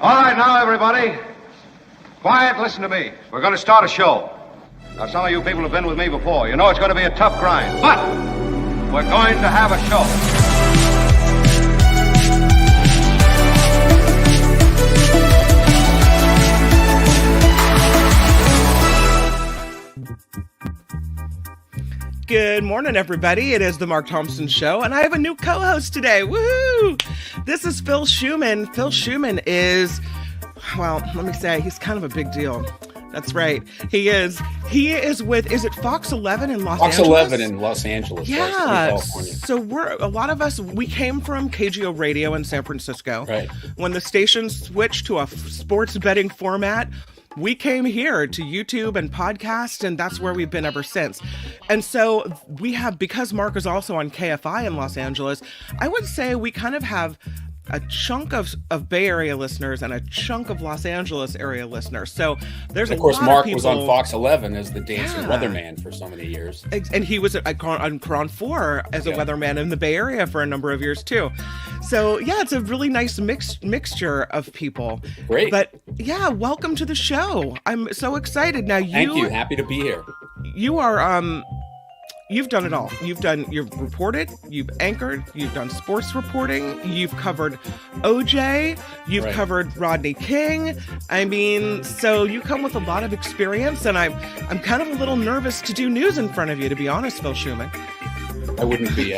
All right, now, everybody. Quiet, listen to me. We're going to start a show. Now, some of you people have been with me before. You know it's going to be a tough grind, but we're going to have a show. Good morning, everybody. It is the Mark Thompson Show, and I have a new co-host today. Woohoo! This is Phil Schuman. Phil Schuman is, well, let me say, he's kind of a big deal. That's right. He is with, is it Fox 11 in Los Angeles? Fox 11 in Los Angeles. Yeah. So a lot of us, we came from KGO Radio in San Francisco. Right. When the station switched to a sports betting format, we came here to YouTube and podcast, and that's where we've been ever since. And so we have, because Mark is also on KFI in Los Angeles, I would say we kind of have a chunk of Bay Area listeners and a chunk of Los Angeles area listeners. So there's a lot of people. Of course, Mark was on Fox 11 as the dancing weatherman for so many years. And he was on Cron 4 as a weatherman in the Bay Area for a number of years, too. So, yeah, it's a really nice mixture of people. Great. But, yeah, welcome to the show. I'm so excited. Now, Thank you. Happy to be here. You are, you've done it all. You've reported, you've anchored, you've done sports reporting, you've covered OJ, you've covered Rodney King. I mean, so you come with a lot of experience, and I'm kind of a little nervous to do news in front of you, to be honest, Phil Schuman. I wouldn't be.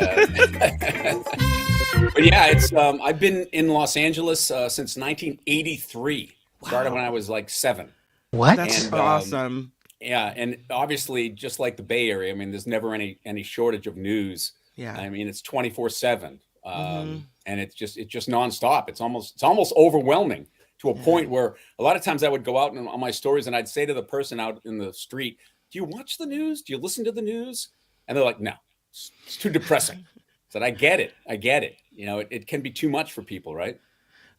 But yeah, it's I've been in Los Angeles since 1983. Wow. Started when I was like 7. What? That's awesome. Yeah, and obviously, just like the Bay Area, I mean, there's never any shortage of news. Yeah, I mean, it's 24/7, and it's just nonstop. It's almost overwhelming to a point where a lot of times I would go out on my stories and I'd say to the person out in the street, "Do you watch the news? Do you listen to the news?" And they're like, "No, it's too depressing." I said, "I get it. You know, it can be too much for people, right?"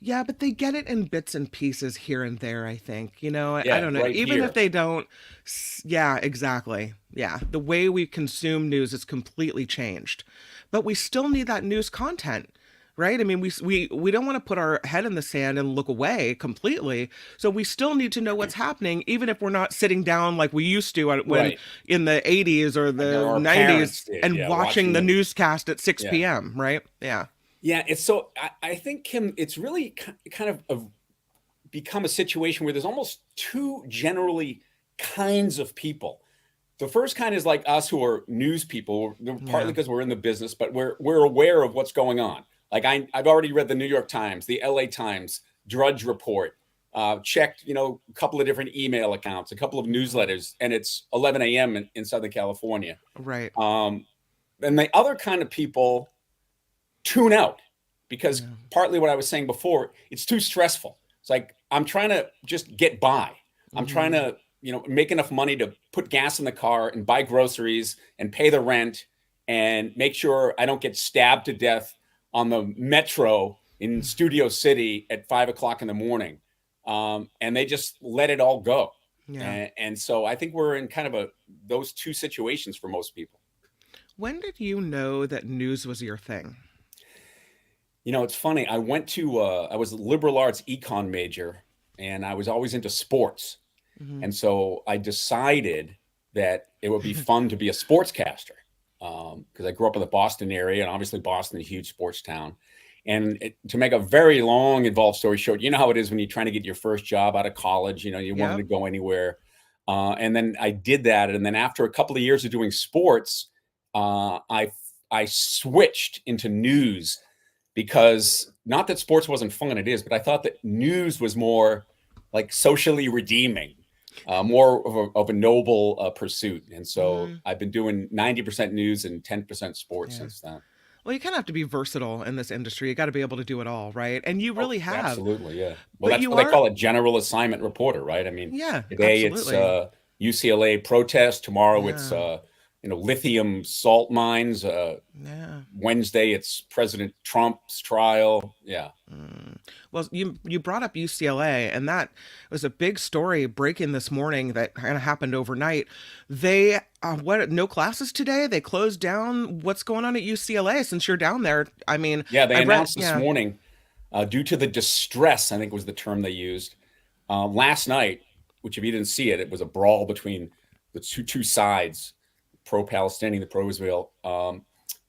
Yeah, but they get it in bits and pieces here and there, I think. You know, yeah, I don't know. Right Even here. If they don't, yeah, exactly. Yeah, the way we consume news is completely changed. But we still need that news content, right? I mean, we don't want to put our head in the sand and look away completely. So we still need to know what's happening, even if we're not sitting down like we used to when in the 80s or the 90s and watching the newscast at 6 p.m., right? Yeah. Yeah, it's so. I think, Kim, it's really kind of become a situation where there's almost two generally kinds of people. The first kind is like us, who are news people, partly because we're in the business, but we're aware of what's going on. Like I've already read the New York Times, the LA Times, Drudge Report, checked a couple of different email accounts, a couple of newsletters, and it's 11 a.m. in Southern California. Right. And the other kind of people tune out because partly what I was saying before, it's too stressful. It's like, I'm trying to just get by. I'm trying to, make enough money to put gas in the car and buy groceries and pay the rent and make sure I don't get stabbed to death on the metro in Studio City at 5 o'clock in the morning. And they just let it all go. Yeah. And so I think we're in kind of those two situations for most people. When did you know that news was your thing? It's funny. I was a liberal arts econ major, and I was always into sports. And so I decided that it would be fun to be a sportscaster because I grew up in the Boston area, and obviously Boston is a huge sports town. And to make a very long, involved story short, you know how it is when you're trying to get your first job out of college, you wanted to go anywhere. And then I did that. And then after a couple of years of doing sports, I switched into news. Because not that sports wasn't fun, it is, but I thought that news was more like socially redeeming, more of a noble pursuit. And so I've been doing 90% news and 10% sports since then. Well, you kind of have to be versatile in this industry. You got to be able to do it all, right? And you really have. Absolutely, yeah. Well, that's what they call a general assignment reporter, right? I mean, today absolutely. It's UCLA protest. Tomorrow it's lithium salt mines. Wednesday, it's President Trump's trial. Yeah. Well, you brought up UCLA, and that was a big story breaking this morning that kind of happened overnight. They no classes today? They closed down. What's going on at UCLA since you're down there? I mean, they announced this morning due to the distress, I think was the term they used, last night, which if you didn't see it, it was a brawl between the two sides, pro-Palestinian, the pro-Israel.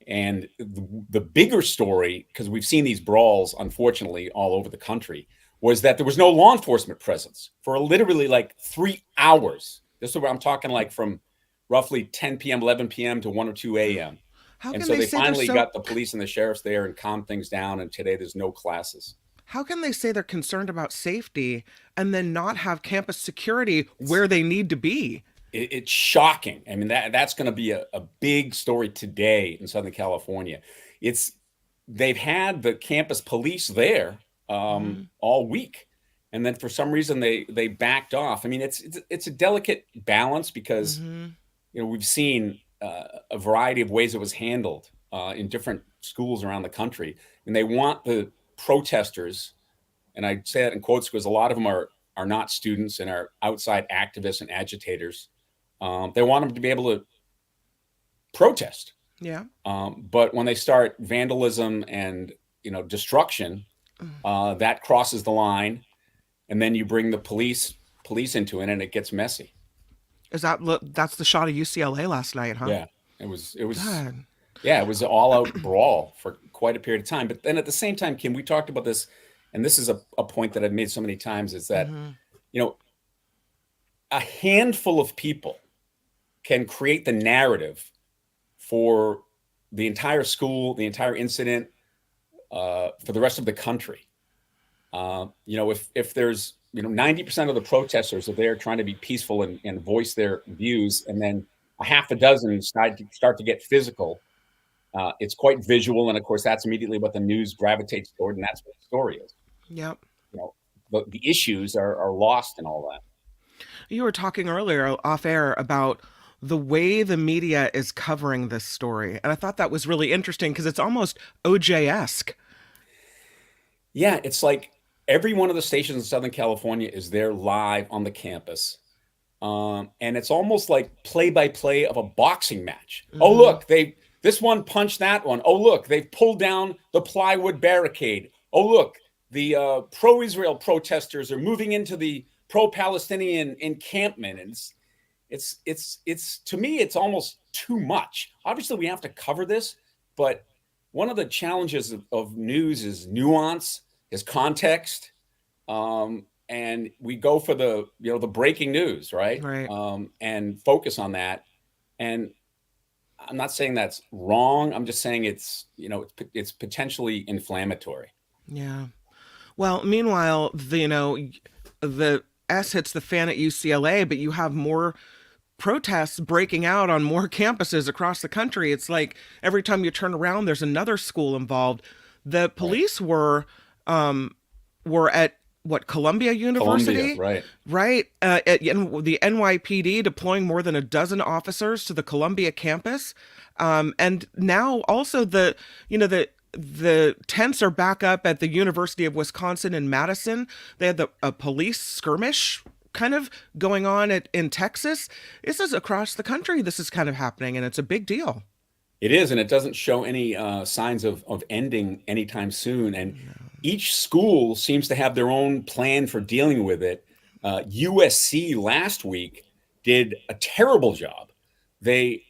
And the bigger story, because we've seen these brawls, unfortunately, all over the country, was that there was no law enforcement presence for literally like 3 hours. This is where I'm talking like from roughly 10 p.m., 11 p.m. to 1 or 2 a.m. And so they finally got the police and the sheriffs there and calmed things down. And today there's no classes. How can they say they're concerned about safety and then not have campus security where they need to be? It's shocking. I mean, that's going to be a big story today in Southern California. They've had the campus police there all week, and then for some reason they backed off. I mean, it's a delicate balance because we've seen a variety of ways it was handled in different schools around the country, and they want the protesters, and I say that in quotes because a lot of them are not students and are outside activists and agitators. They want them to be able to protest. Yeah. But when they start vandalism and, destruction, that crosses the line, and then you bring the police into it, and it gets messy. That's the shot of UCLA last night, huh? Yeah, it was. God. Yeah, it was an all-out brawl for quite a period of time. But then at the same time, Kim, we talked about this, and this is a point that I've made so many times, is that, a handful of people can create the narrative for the entire school, the entire incident, for the rest of the country. If there's 90% of the protesters are there trying to be peaceful and voice their views, and then a half a dozen start to get physical, it's quite visual, and of course that's immediately what the news gravitates toward, and that's what the story is. Yep. The issues are lost in all that. You were talking earlier off air about the way the media is covering this story. And I thought that was really interesting because it's almost OJ-esque. Yeah, it's like every one of the stations in Southern California is there live on the campus. And it's almost like play-by-play of a boxing match. Oh, look, this one punched that one. Oh, look, they've pulled down the plywood barricade. Oh, look, the pro-Israel protesters are moving into the pro-Palestinian encampment. And it's to me, it's almost too much. Obviously, we have to cover this, but one of the challenges of news is nuance, is context, and we go for the breaking news, right? And focus on that. And I'm not saying that's wrong. I'm just saying it's potentially inflammatory. Yeah. Well, meanwhile, the S hits the fan at UCLA, but you have more protests breaking out on more campuses across the country. It's like every time you turn around, there's another school involved. The police were at Columbia University, right? At the NYPD deploying more than a dozen officers to the Columbia campus, and now also the tents are back up at the University of Wisconsin in Madison. They had a police skirmish kind of going on in Texas. This is across the country. This is kind of happening, and it's a big deal. It is, and it doesn't show any signs of ending anytime soon. And each school seems to have their own plan for dealing with it. USC last week did a terrible job. They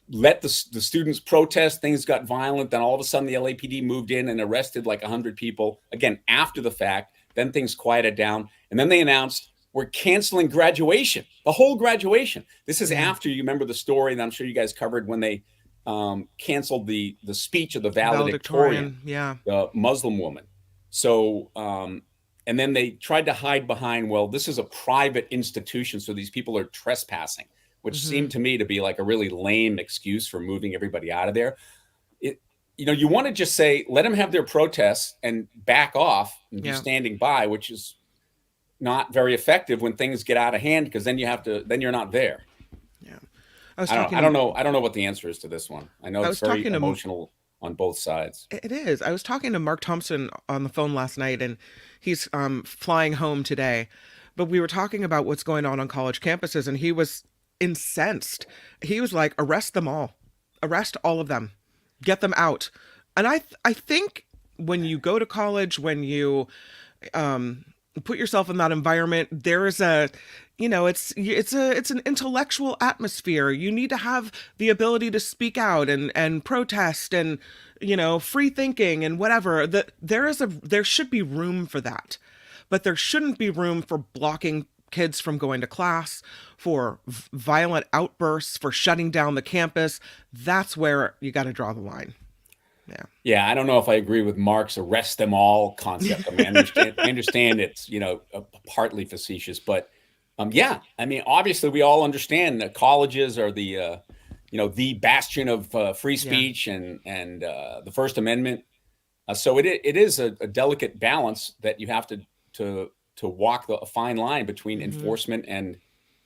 let the students protest. Things got violent. Then all of a sudden, the LAPD moved in and arrested like 100 people. Again, after the fact, then things quieted down. And then they announced, we're canceling graduation, the whole graduation. This is after, you remember the story that I'm sure you guys covered when they canceled the speech of the valedictorian, the Muslim woman. So, and then they tried to hide behind, well, this is a private institution, so these people are trespassing, which seemed to me to be like a really lame excuse for moving everybody out of there. You want to just say, let them have their protests and back off and be standing by, which is not very effective when things get out of hand, because then you're not there. Yeah. I don't know what the answer is to this one. I know it's very emotional on both sides. It is. I was talking to Mark Thompson on the phone last night, and he's flying home today. But we were talking about what's going on college campuses, and he was incensed. He was like, arrest them all. Arrest all of them. Get them out. And I think when you go to college, when you put yourself in that environment, there's a, it's an intellectual atmosphere. You need to have the ability to speak out and protest and, free thinking and whatever. There should be room for that, but there shouldn't be room for blocking kids from going to class, for violent outbursts, for shutting down the campus. That's where you got to draw the line. Yeah, I don't know if I agree with Mark's arrest them all concept. I mean, I understand it's, partly facetious, but yeah, I mean, obviously we all understand that colleges are the, the bastion of free speech and the First Amendment. So it is a delicate balance that you have to walk a fine line between enforcement and,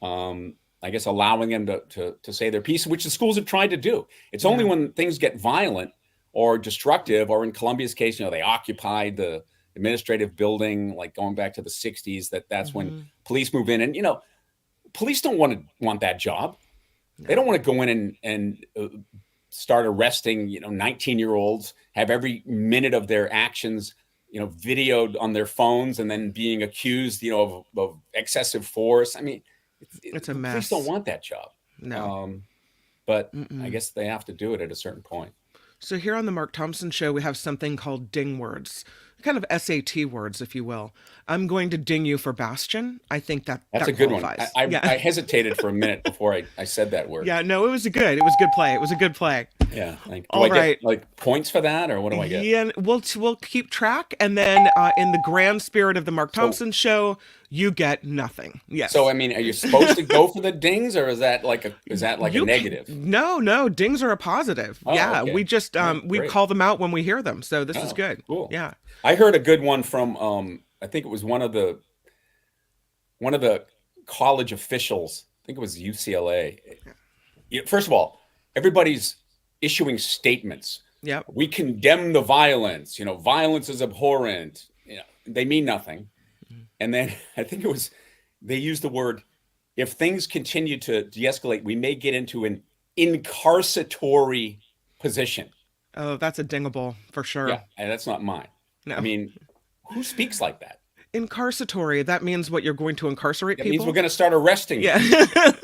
I guess, allowing them to say their piece, which the schools have tried to do. It's only when things get violent or destructive, or in Columbia's case, they occupied the administrative building, like going back to the 60s, that's when police move in. And, police don't want that job. No. They don't want to go in and start arresting, 19-year-olds, have every minute of their actions, videoed on their phones and then being accused, of excessive force. I mean, it's a mess. Police don't want that job. No. But I guess they have to do it at a certain point. So here on the Mark Thompson Show, we have something called ding words, kind of SAT words, if you will. I'm going to ding you for Bastion. I think that's a good one. I hesitated for a minute before I said that word. Yeah, no, it was a good play. It was a good play. Yeah. Do I get points for that, or what do I get? Yeah, we'll keep track, and then in the grand spirit of the Mark Thompson Show, you get nothing. Yes. So I mean, are you supposed to go for the dings, or is that like a negative? No, dings are a positive. Oh, yeah, okay. We just we call them out when we hear them. So this is good. Cool. Yeah. I heard a good one from I think it was one of the college officials. I think it was UCLA. First of all, everybody's issuing statements. Yeah. We condemn the violence. Violence is abhorrent. They mean nothing. And then I think they used the word, if things continue to de-escalate, we may get into an incarceratory position. Oh, that's a dingable for sure. Yeah, and that's not mine. No. I mean, who speaks like that? Incarceratory. That means what, you're going to incarcerate people? It means we're going to start arresting. Yeah.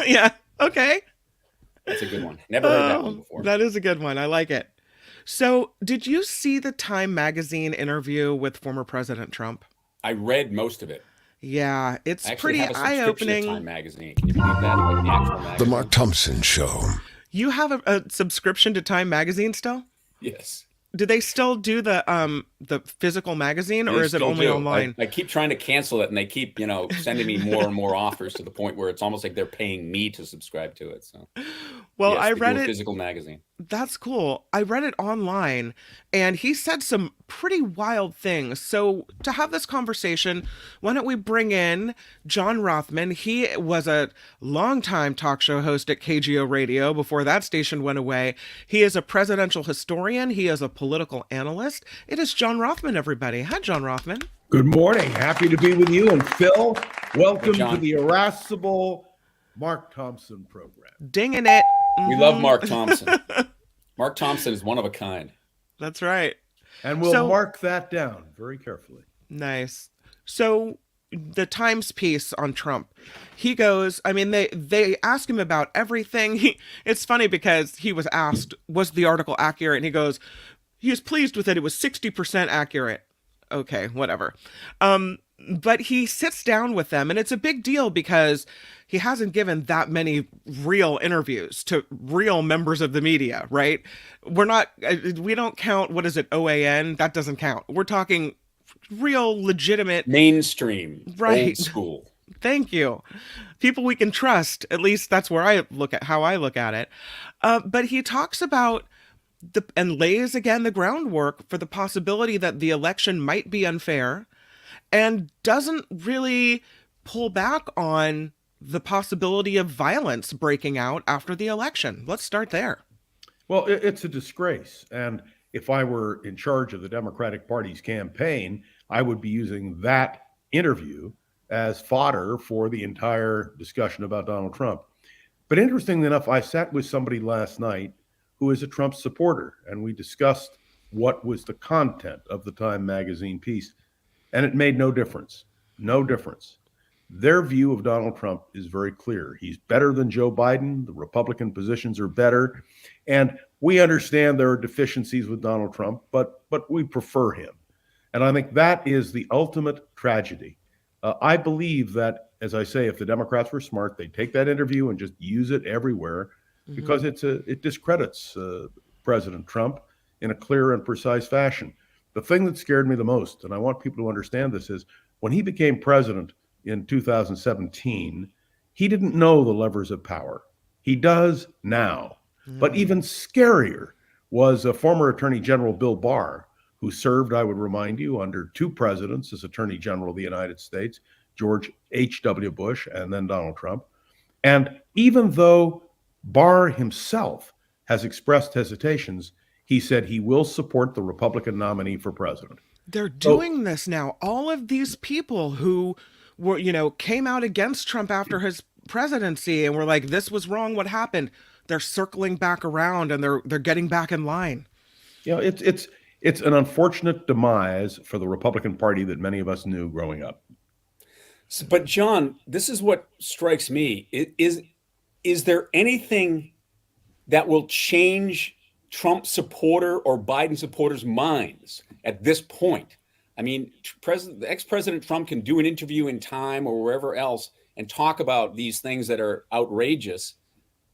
Yeah. Okay. That's a good one. Never heard that one before. That is a good one. I like it. So did you see the Time magazine interview with former President Trump? I read most of it. Yeah, it's pretty eye-opening. Time magazine. Can you believe that? Like the actual magazine. The Mark Thompson Show. You have a subscription to Time magazine still? Yes. Do they still do the physical magazine, or is it only online? I keep trying to cancel it, and they keep sending me more and more offers to the point where it's almost like they're paying me to subscribe to it. So, well, yes, I read it. Physical magazine. That's cool. I read it online, and he said some pretty wild things. So to have this conversation, why don't we bring in John Rothmann? He was a longtime talk show host at KGO Radio before that station went away. He is a presidential historian. He is a political analyst. It is John Rothmann, everybody. Hi, John Rothmann. Good morning. Happy to be with you. And Phil, welcome to the irascible Mark Thompson program. Dinging it. We love Mark Thompson. Mark Thompson is one of a kind. That's right. And we'll mark that down very carefully. Nice. So the Times piece on Trump, he goes, I mean, they ask him about everything. It's funny because he was asked, was the article accurate? And he goes, he was pleased with it. It was 60% accurate. Okay, whatever. But he sits down with them, and it's a big deal because he hasn't given that many real interviews to real members of the media, right? We don't count, what is it, OAN? That doesn't count. We're talking real, legitimate. Mainstream, right. Old school. Thank you. People we can trust. At least that's where how I look at it. But he talks about and lays again the groundwork for the possibility that the election might be unfair, and doesn't really pull back on the possibility of violence breaking out after the election. Let's start there. Well, it's a disgrace. And if I were in charge of the Democratic Party's campaign, I would be using that interview as fodder for the entire discussion about Donald Trump. But interestingly enough, I sat with somebody last night who is a Trump supporter, and we discussed what was the content of the Time magazine piece, and it made no difference. No difference. Their view of Donald Trump is very clear. He's better than Joe Biden. The Republican positions are better. And we understand there are deficiencies with Donald Trump, but we prefer him. And I think that is the ultimate tragedy. I believe that, as I say, if the Democrats were smart, they'd take that interview and just use it everywhere because it discredits President Trump in a clear and precise fashion. The thing that scared me the most, and I want people to understand this, is when he became president in 2017, he didn't know the levers of power. He does now. But even scarier was a former Attorney General, Bill Barr, who served, I would remind you, under two presidents as Attorney General of the United States, George H.W. Bush and then Donald Trump. And even though Barr himself has expressed hesitations, he said he will support the Republican nominee for president. They're doing this now. All of these people who were, came out against Trump after his presidency and were like, this was wrong, what happened? They're circling back around and they're getting back in line. It's an unfortunate demise for the Republican Party that many of us knew growing up. But John, this is what strikes me. Is there anything that will change Trump supporter or Biden supporters' minds at this point? I mean, ex-President Trump can do an interview in Time or wherever else and talk about these things that are outrageous,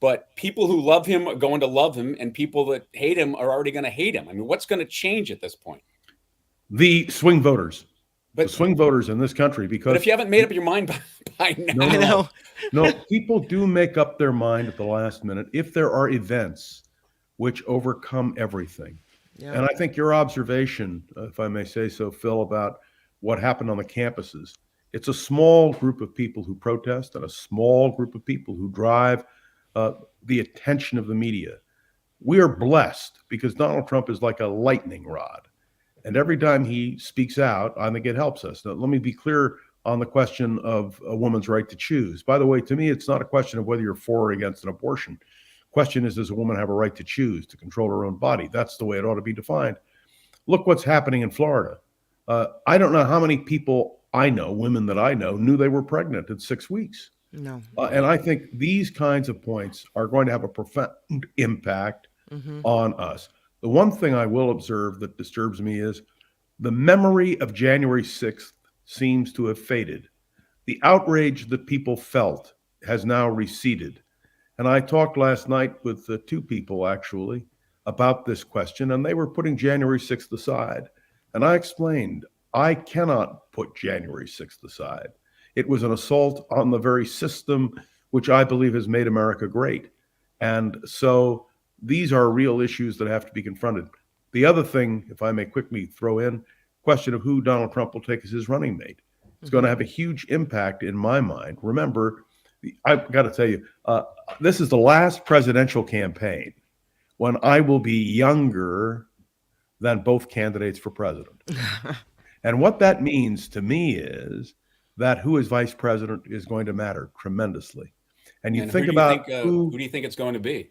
but people who love him are going to love him, and people that hate him are already going to hate him. I mean, what's going to change at this point? The swing voters. The swing voters in this country, because... But if you haven't made up your mind by now... No, people do make up their mind at the last minute if there are events which overcome everything. Yeah. And I think your observation, if I may say so, Phil, about what happened on the campuses, it's a small group of people who protest and a small group of people who drive the attention of the media. We are blessed because Donald Trump is like a lightning rod. And every time he speaks out, I think it helps us. Now, let me be clear on the question of a woman's right to choose. By the way, to me, it's not a question of whether you're for or against an abortion. Question is, does a woman have a right to choose, to control her own body? That's the way it ought to be defined. Look what's happening in Florida. I don't know how many people I know, women that I know, knew they were pregnant at 6 weeks. No. And I think these kinds of points are going to have a profound impact on us. The one thing I will observe that disturbs me is the memory of January 6th seems to have faded. The outrage that people felt has now receded. And I talked last night with two people, actually, about this question, and they were putting January 6th aside. And I explained, I cannot put January 6th aside. It was an assault on the very system which I believe has made America great. And so these are real issues that have to be confronted. The other thing, if I may quickly throw in, question of who Donald Trump will take as his running mate. It's going to have a huge impact in my mind. Remember, I've got to tell you, this is the last presidential campaign when I will be younger than both candidates for president. And what that means to me is that who is vice president is going to matter tremendously. And think about who do you think it's going to be?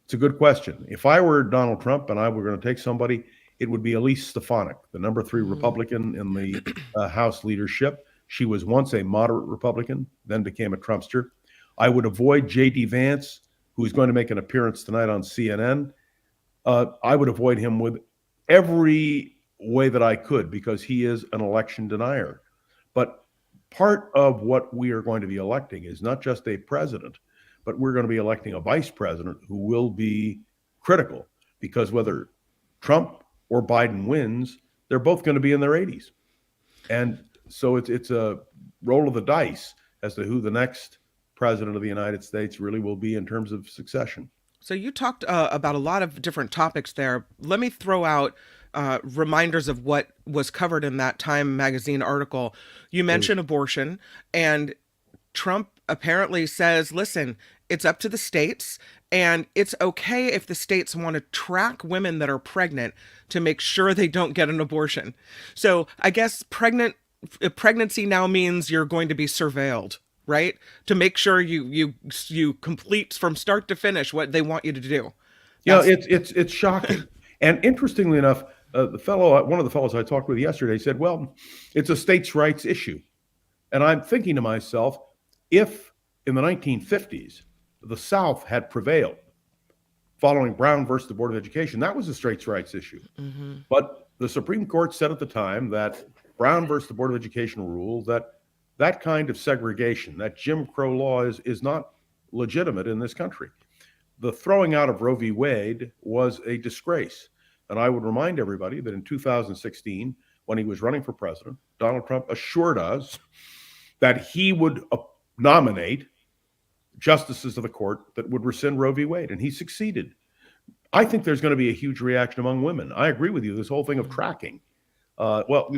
It's a good question. If I were Donald Trump and I were going to take somebody, it would be Elise Stefanik, the number 3 Republican in the House leadership. She was once a moderate Republican, then became a Trumpster. I would avoid J.D. Vance, who is going to make an appearance tonight on CNN. I would avoid him with every way that I could because he is an election denier. But part of what we are going to be electing is not just a president, but we're going to be electing a vice president who will be critical because whether Trump or Biden wins, they're both going to be in their 80s. And so it's a roll of the dice as to who the next president of the United States really will be in terms of succession. So you talked about a lot of different topics there. Let me throw out reminders of what was covered in that Time magazine article. You mentioned abortion, and Trump apparently says, listen, it's up to the states, and it's okay if the states want to track women that are pregnant to make sure they don't get an abortion. So I guess pregnancy now means you're going to be surveilled, right? To make sure you complete from start to finish what they want you to do. Yeah, it's shocking. And interestingly enough, one of the fellows I talked with yesterday said, well, it's a states' rights issue. And I'm thinking to myself, if in the 1950s, the South had prevailed following Brown versus the Board of Education, that was a states' rights issue. Mm-hmm. But the Supreme Court said at the time that Brown versus the Board of Education ruled that kind of segregation, that Jim Crow law is not legitimate in this country. The throwing out of Roe v. Wade was a disgrace. And I would remind everybody that in 2016, when he was running for president, Donald Trump assured us that he would nominate justices of the court that would rescind Roe v. Wade, and he succeeded. I think there's going to be a huge reaction among women. I agree with you, this whole thing of tracking. Well,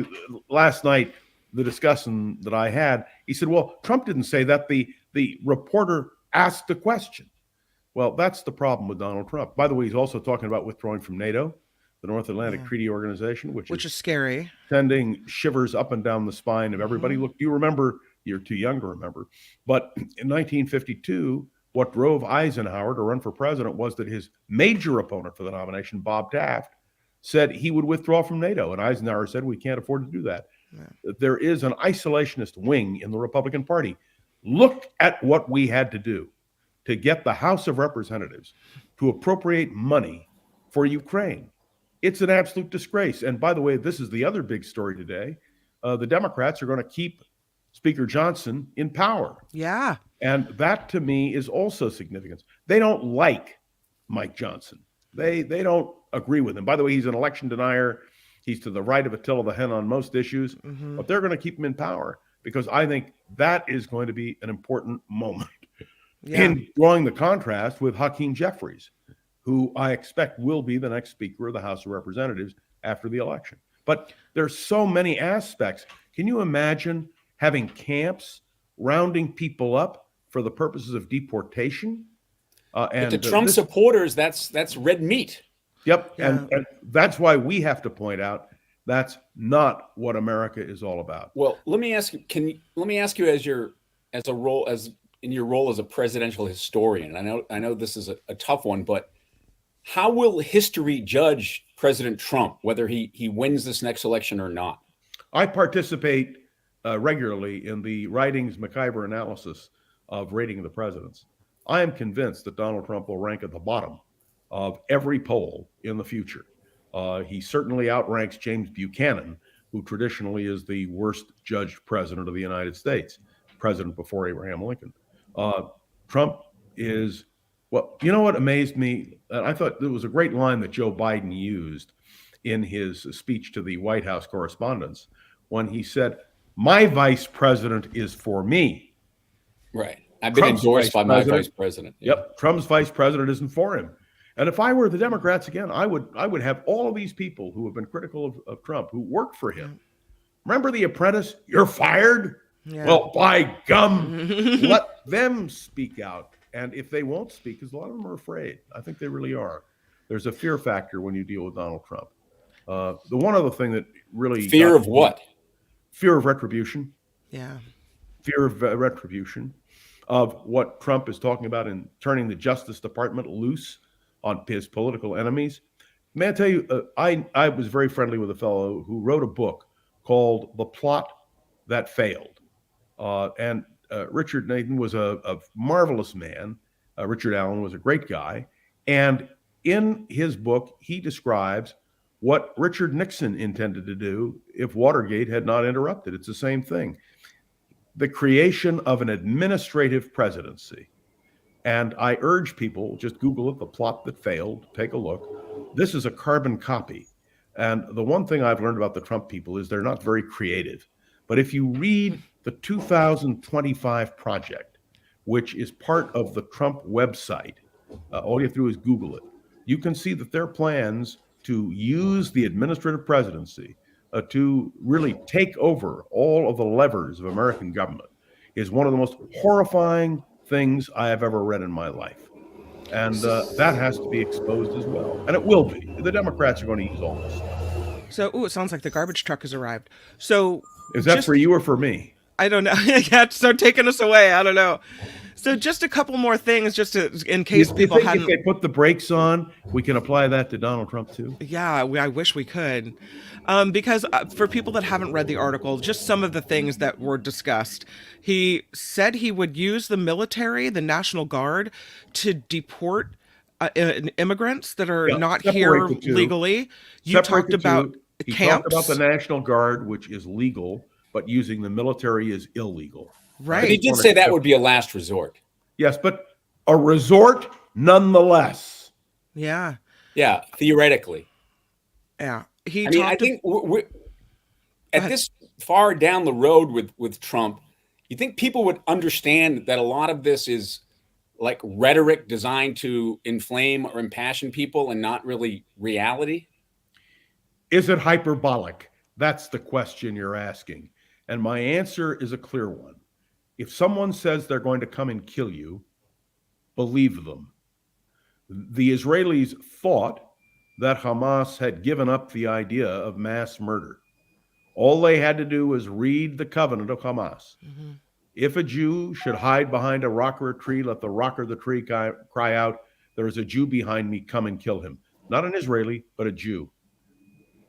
last night, the discussion that I had, he said, well, Trump didn't say that. The reporter asked the question. Well, that's the problem with Donald Trump. By the way, he's also talking about withdrawing from NATO, the North Atlantic Treaty Organization, which is scary, sending shivers up and down the spine of everybody. Look, do you remember? You're too young to remember, but in 1952, what drove Eisenhower to run for president was that his major opponent for the nomination, Bob Taft, said he would withdraw from NATO, and Eisenhower said we can't afford to do that. Yeah. There is an isolationist wing in the Republican Party. Look at what we had to do to get the House of Representatives to appropriate money for Ukraine. It's an absolute disgrace. And by the way, this is the other big story today. The Democrats are going to keep Speaker Johnson in power. Yeah. And that to me is also significant. They don't like Mike Johnson. They don't agree with him. By the way, he's an election denier. He's to the right of Attila the Hen on most issues, but they're going to keep him in power because I think that is going to be an important moment in drawing the contrast with Hakeem Jeffries, who I expect will be the next Speaker of the House of Representatives after the election. But there's so many aspects. Can you imagine having camps rounding people up for the purposes of deportation? And to Trump supporters, that's red meat. Yep, yeah. and that's why we have to point out that's not what America is all about. Well, let me ask you. Let me ask you in your role as a presidential historian. I know this is a tough one, but how will history judge President Trump, whether he wins this next election or not? I participate regularly in the writings McIver analysis of rating the presidents. I am convinced that Donald Trump will rank at the bottom of every poll in the future. He certainly outranks James Buchanan, who traditionally is the worst judged president of the United States, president before Abraham Lincoln. Trump is, well, you know what amazed me? I thought there was a great line that Joe Biden used in his speech to the White House correspondents when he said, "My vice president is for me." Right. I've been endorsed by my vice president. Yeah. Yep. Trump's vice president isn't for him. And if I were the Democrats again, I would have all of these people who have been critical of Trump, who worked for him. Remember The Apprentice? You're fired? Yeah. Well, by gum, let them speak out. And if they won't speak, because a lot of them are afraid. I think they really are. There's a fear factor when you deal with Donald Trump. The one other thing that really... Fear of what? Fear of retribution. Yeah. Fear of retribution, of what Trump is talking about in turning the Justice Department loose on his political enemies. May I tell you, I was very friendly with a fellow who wrote a book called The Plot That Failed. And Richard Nathan was a marvelous man. Richard Allen was a great guy. And in his book, he describes what Richard Nixon intended to do if Watergate had not interrupted. It's the same thing. The creation of an administrative presidency. And I urge people, just Google it, The Plot That Failed, take a look. This is a carbon copy. And the one thing I've learned about the Trump people is they're not very creative. But if you read the 2025 project, which is part of the Trump website, all you have to do is Google it. You can see that their plans to use the administrative presidency to really take over all of the levers of American government is one of the most horrifying things I have ever read in my life. And that has to be exposed as well. And it will be. The Democrats are going to use all this stuff. So, it sounds like the garbage truck has arrived. So, is that for you or for me? I don't know. Yeah, start taking us away. I don't know. So just a couple more things, just in You case people think if hadn't. they put the brakes on, we can apply that to Donald Trump too? Yeah, I wish we could. Because for people that haven't read the article, just some of the things that were discussed. He said he would use the military, the National Guard, to deport immigrants that are Yeah, not separate here the two. legally. You Separate talked the about two. He talked camps. about the National Guard, which is legal, but using the military is illegal. But he Right. did say that would be a last resort. Yes, but a resort nonetheless. Yeah. Yeah, theoretically. Yeah. He I mean, I talked. think we're at this far down the road with Trump, you think people would understand that a lot of this is like rhetoric designed to inflame or impassion people and not really reality? Is it hyperbolic? That's the question you're asking. And my answer is a clear one. If someone says they're going to come and kill you, believe them. The Israelis thought that Hamas had given up the idea of mass murder. All they had to do was read the covenant of Hamas. Mm-hmm. If a Jew should hide behind a rock or a tree, let the rock or the tree cry out, there is a Jew behind me, come and kill him. Not an Israeli, but a Jew.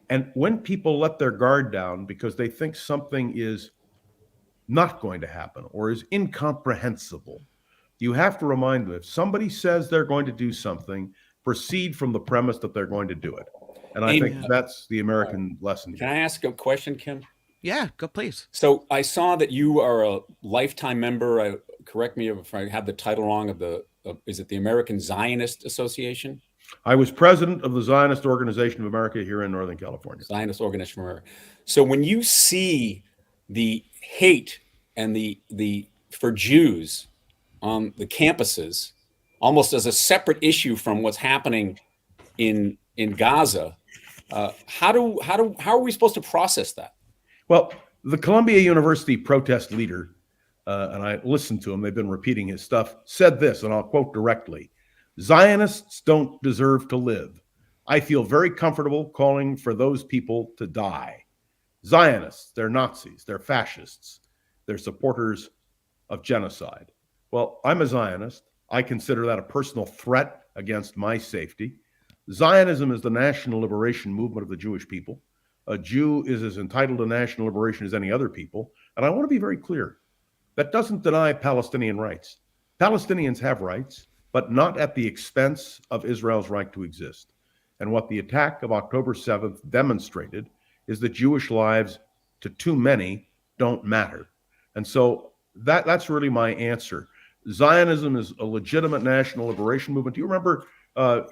And when people let their guard down because they think something is not going to happen or is incomprehensible, you have to remind them, if somebody says they're going to do something, proceed from the premise that they're going to do it. And I think that's the American lesson. Can I ask a question, Kim? Yeah, go please. So I saw that you are a lifetime member. Correct me if I have the title wrong of is it the American Zionist Association? I was president of the Zionist Organization of America here in Northern California. Zionist Organization of America. So when you see the hate and the for Jews on the campuses, almost as a separate issue from what's happening in Gaza, how are we supposed to process that? Well, the Columbia University protest leader, and I listened to him, they've been repeating his stuff, said this, and I'll quote directly: Zionists don't deserve to live. I feel very comfortable calling for those people to die. Zionists, they're Nazis, they're fascists, they're supporters of genocide. Well, I'm a Zionist. I consider that a personal threat against my safety. Zionism is the national liberation movement of the Jewish people. A Jew is as entitled to national liberation as any other people. And I want to be very clear. That doesn't deny Palestinian rights. Palestinians have rights, but not at the expense of Israel's right to exist. And what the attack of October 7th demonstrated is that Jewish lives, to too many, don't matter. And so that's really my answer. Zionism is a legitimate national liberation movement. Do you remember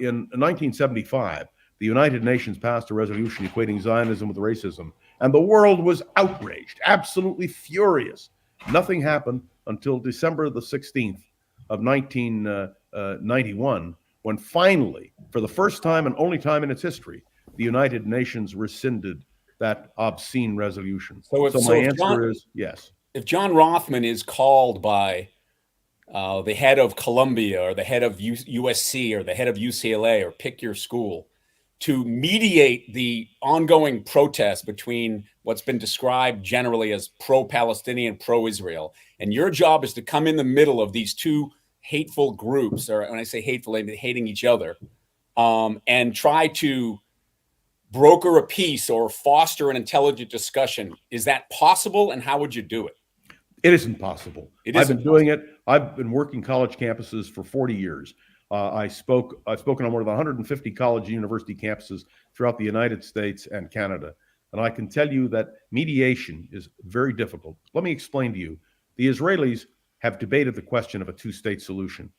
in 1975, the United Nations passed a resolution equating Zionism with racism, and the world was outraged, absolutely furious. Nothing happened until December the 16th of 1991, when finally, for the first time and only time in its history, the United Nations rescinded that obscene resolution. So my answer is yes. If John Rothmann is called by the head of Columbia or the head of USC or the head of UCLA, or pick your school, to mediate the ongoing protest between what's been described generally as pro-Palestinian, pro-Israel, and your job is to come in the middle of these two hateful groups, or when I say hateful, I mean hating each other, and try to broker a peace or foster an intelligent discussion. Is that possible, and how would you do it? It isn't possible. I've been doing it. I've been working college campuses for 40 years. I've spoken on more than 150 college and university campuses throughout the United States and Canada. And I can tell you that mediation is very difficult. Let me explain to you. The Israelis have debated the question of a two-state solution.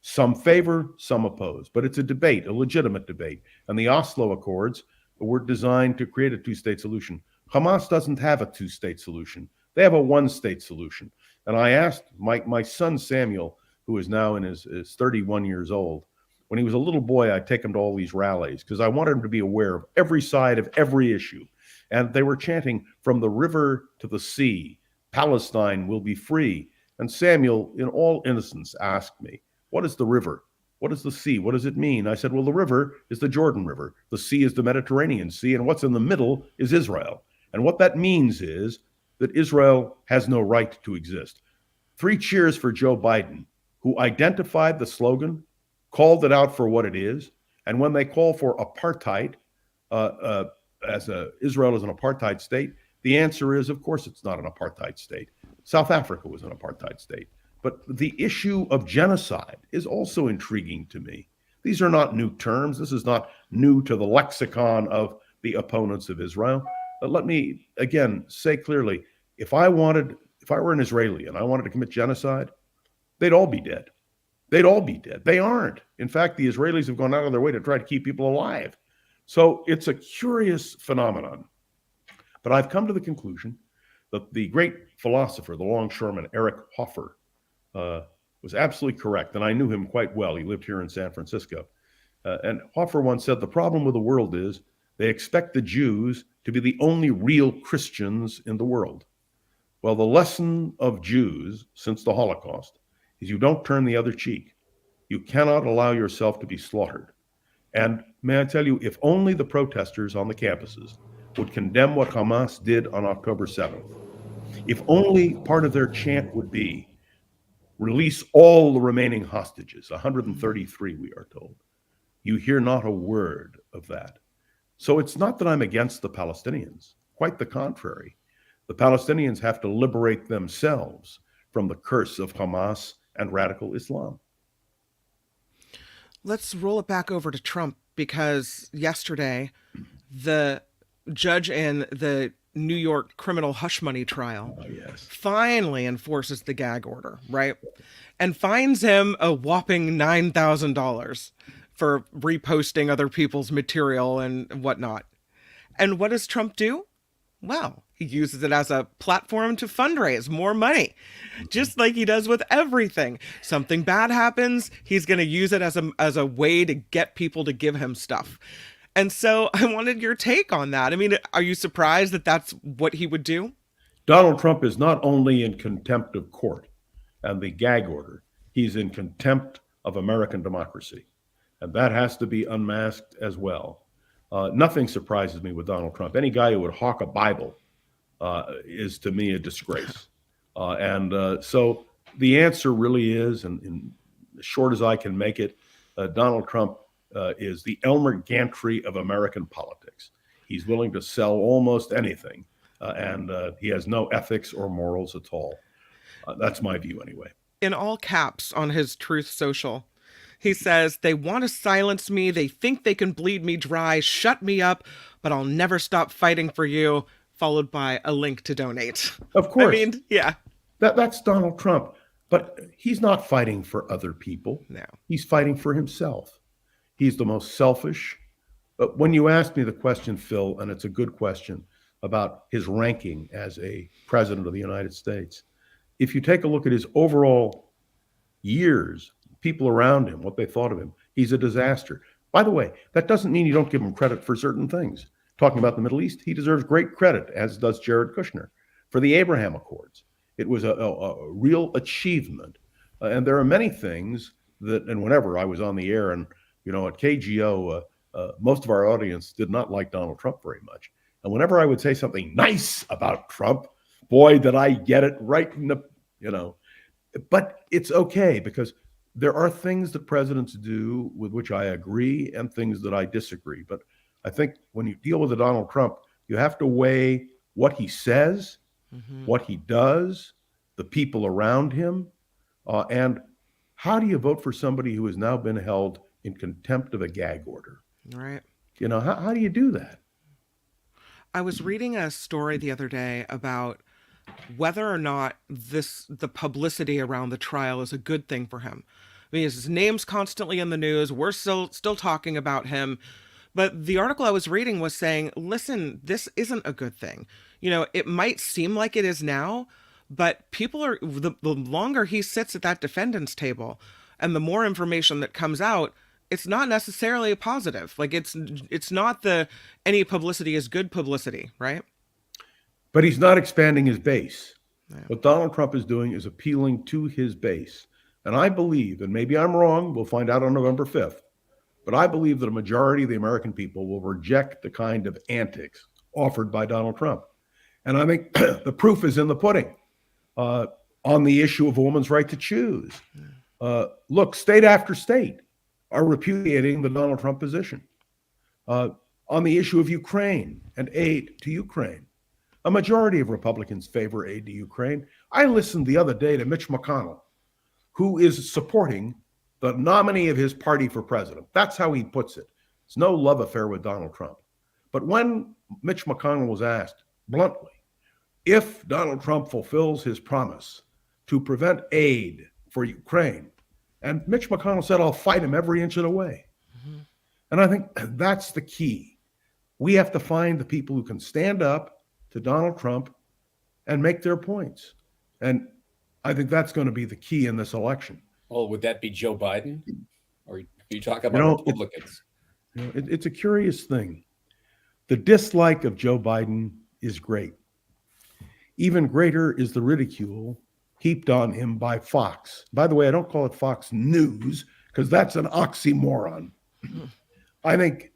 Some favor, some oppose, but it's a debate, a legitimate debate. And the Oslo Accords were designed to create a two-state solution. Hamas doesn't have a two-state solution. They have a one-state solution. And I asked my son Samuel, who is now in his 31 years old, when he was a little boy, I'd take him to all these rallies because I wanted him to be aware of every side of every issue. And they were chanting, from the river to the sea, Palestine will be free. And Samuel, in all innocence, asked me, what is the river? What is the sea? What does it mean? I said, well, the river is the Jordan River. The sea is the Mediterranean Sea. And what's in the middle is Israel. And what that means is that Israel has no right to exist. 3 cheers for Joe Biden who identified the slogan, called it out for what it is, and when they call for apartheid, Israel is an apartheid state, the answer is, of course, it's not an apartheid state. South Africa was an apartheid state. But the issue of genocide is also intriguing to me. These are not new terms. This is not new to the lexicon of the opponents of Israel. But let me, again, say clearly, if I were an Israeli and I wanted to commit genocide, they'd all be dead. They'd all be dead. They aren't. In fact, the Israelis have gone out of their way to try to keep people alive. So it's a curious phenomenon. But I've come to the conclusion that the great philosopher, the longshoreman, Eric Hoffer, was absolutely correct. And I knew him quite well. He lived here in San Francisco. And Hoffer once said, the problem with the world is they expect the Jews to be the only real Christians in the world. Well, the lesson of Jews since the Holocaust is you don't turn the other cheek. You cannot allow yourself to be slaughtered. And may I tell you, if only the protesters on the campuses would condemn what Hamas did on October 7th, if only part of their chant would be, release all the remaining hostages, 133 we are told. You hear not a word of that. So it's not that I'm against the Palestinians, quite the contrary. The Palestinians have to liberate themselves from the curse of Hamas and radical Islam. Let's roll it back over to Trump, because yesterday, the judge in the New York criminal hush money trial finally enforces the gag order, right? And fines him a whopping $9,000 for reposting other people's material and whatnot. And what does Trump do? Well, he uses it as a platform to fundraise more money, just like he does with everything. Something bad happens, he's going to use it as a way to get people to give him stuff. And so I wanted your take on that. I mean, are you surprised that that's what he would do? Donald Trump is not only in contempt of court and the gag order, he's in contempt of American democracy. And that has to be unmasked as well. Nothing surprises me with Donald Trump. Any guy who would hawk a Bible is, to me, a disgrace. So the answer really is, and as short as I can make it, Donald Trump is the Elmer Gantry of American politics. He's willing to sell almost anything, and he has no ethics or morals at all. That's my view anyway. In all caps on his Truth Social, he says, they want to silence me. They think they can bleed me dry, shut me up, but I'll never stop fighting for you, followed by a link to donate. Of course. I mean, yeah. That's Donald Trump. But he's not fighting for other people. No. He's fighting for himself. He's the most selfish. But when you ask me the question, Phil, and it's a good question, about his ranking as a president of the United States, if you take a look at his overall years, people around him, what they thought of him, he's a disaster. By the way, that doesn't mean you don't give him credit for certain things. Talking about the Middle East, he deserves great credit, as does Jared Kushner, for the Abraham Accords. It was a real achievement. And there are many things that, and whenever I was on the air and, at KGO, most of our audience did not like Donald Trump very much. And whenever I would say something nice about Trump, boy, did I get it right in the, but it's okay, because there are things that presidents do with which I agree and things that I disagree. But I think when you deal with a Donald Trump, you have to weigh what he says, what he does, the people around him, and how do you vote for somebody who has now been held in contempt of a gag order? Right. How do you do that? I was reading a story the other day about whether or not the publicity around the trial is a good thing for him. I mean, his name's constantly in the news. We're still talking about him. But the article I was reading was saying, listen, this isn't a good thing. It might seem like it is now, but people are, the longer he sits at that defendant's table and the more information that comes out, it's not necessarily a positive. Like it's not any publicity is good publicity, right? But he's not expanding his base. Yeah. What Donald Trump is doing is appealing to his base. And I believe, and maybe I'm wrong, we'll find out on November 5th, but I believe that a majority of the American people will reject the kind of antics offered by Donald Trump. And I think the proof is in the pudding on the issue of a woman's right to choose. Look, state after state are repudiating the Donald Trump position. On the issue of Ukraine and aid to Ukraine, a majority of Republicans favor aid to Ukraine. I listened the other day to Mitch McConnell, who is supporting the nominee of his party for president. That's how he puts it. It's no love affair with Donald Trump. But when Mitch McConnell was asked bluntly if Donald Trump fulfills his promise to prevent aid for Ukraine, and Mitch McConnell said, I'll fight him every inch of the way. Mm-hmm. And I think that's the key. We have to find the people who can stand up to Donald Trump and make their points. And I think that's going to be the key in this election. Well, would that be Joe Biden? Or are you talking about Republicans? It's a curious thing. The dislike of Joe Biden is great. Even greater is the ridicule heaped on him by Fox. By the way, I don't call it Fox News because that's an oxymoron. I think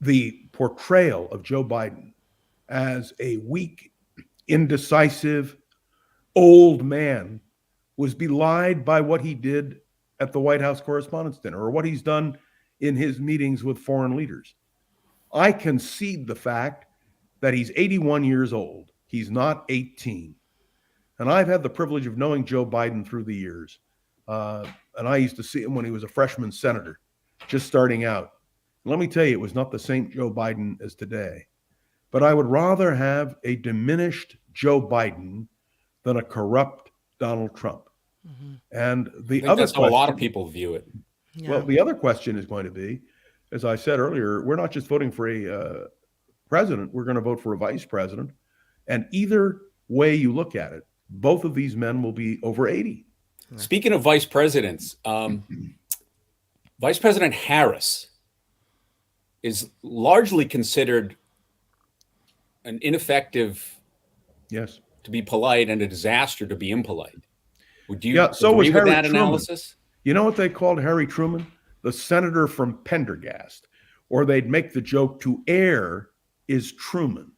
the portrayal of Joe Biden as a weak, indecisive, old man was belied by what he did at the White House Correspondents' Dinner or what he's done in his meetings with foreign leaders. I concede the fact that he's 81 years old. He's not 18. And I've had the privilege of knowing Joe Biden through the years. And I used to see him when he was a freshman senator, just starting out. Let me tell you, it was not the same Joe Biden as today. But I would rather have a diminished Joe Biden than a corrupt Donald Trump. Mm-hmm. And the other that's how a lot of people view it. Yeah. Well, the other question is going to be, as I said earlier, we're not just voting for a president, we're going to vote for a vice president. And either way you look at it, both of these men will be over 80. Speaking of vice presidents, Vice President Harris is largely considered an ineffective, yes, to be polite, and a disaster to be impolite. Would you so agree was with Harry that Truman. analysis? You know what they called Harry Truman? The senator from Pendergast. Or they'd make the joke, to err is Truman.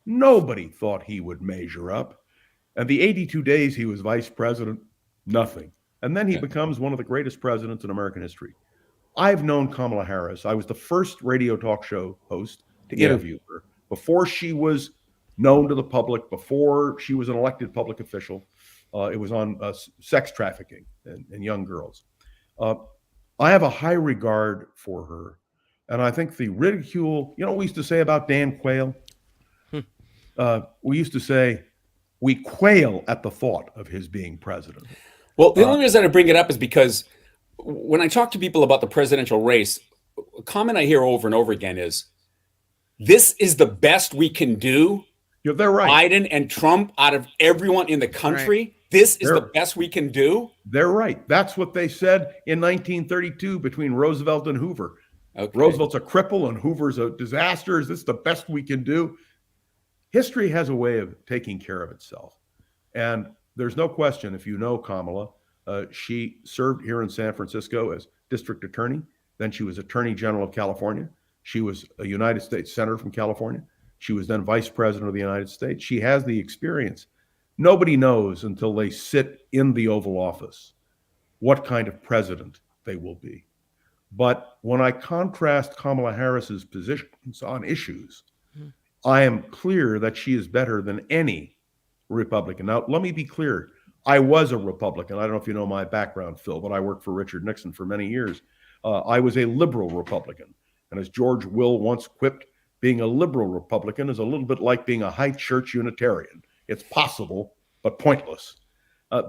Nobody thought he would measure up. And the 82 days he was vice president, nothing. And then he becomes one of the greatest presidents in American history. I've known Kamala Harris. I was the first radio talk show host to interview her before she was known to the public, before she was an elected public official. It was on sex trafficking and young girls. I have a high regard for her. And I think the ridicule, you know what we used to say about Dan Quayle? We used to say, we quail at the thought of his being president. Well, the only reason I bring it up is because when I talk to people about the presidential race, a comment I hear over and over again is, this is the best we can do. Yeah, they're right. Biden and Trump, out of everyone in the country, right. This is the best we can do. They're right. That's what they said in 1932 between Roosevelt and Hoover. Okay. Roosevelt's a cripple and Hoover's a disaster. Is this the best we can do? History has a way of taking care of itself. And there's no question, if you know Kamala, she served here in San Francisco as district attorney. Then she was attorney general of California. She was a United States senator from California. She was then vice president of the United States. She has the experience. Nobody knows until they sit in the Oval Office what kind of president they will be. But when I contrast Kamala Harris's positions on issues, I am clear that she is better than any Republican. Now, let me be clear. I was a Republican. I don't know if you know my background, Phil, but I worked for Richard Nixon for many years. I was a liberal Republican. And as George Will once quipped, being a liberal Republican is a little bit like being a high church Unitarian. It's possible, but pointless.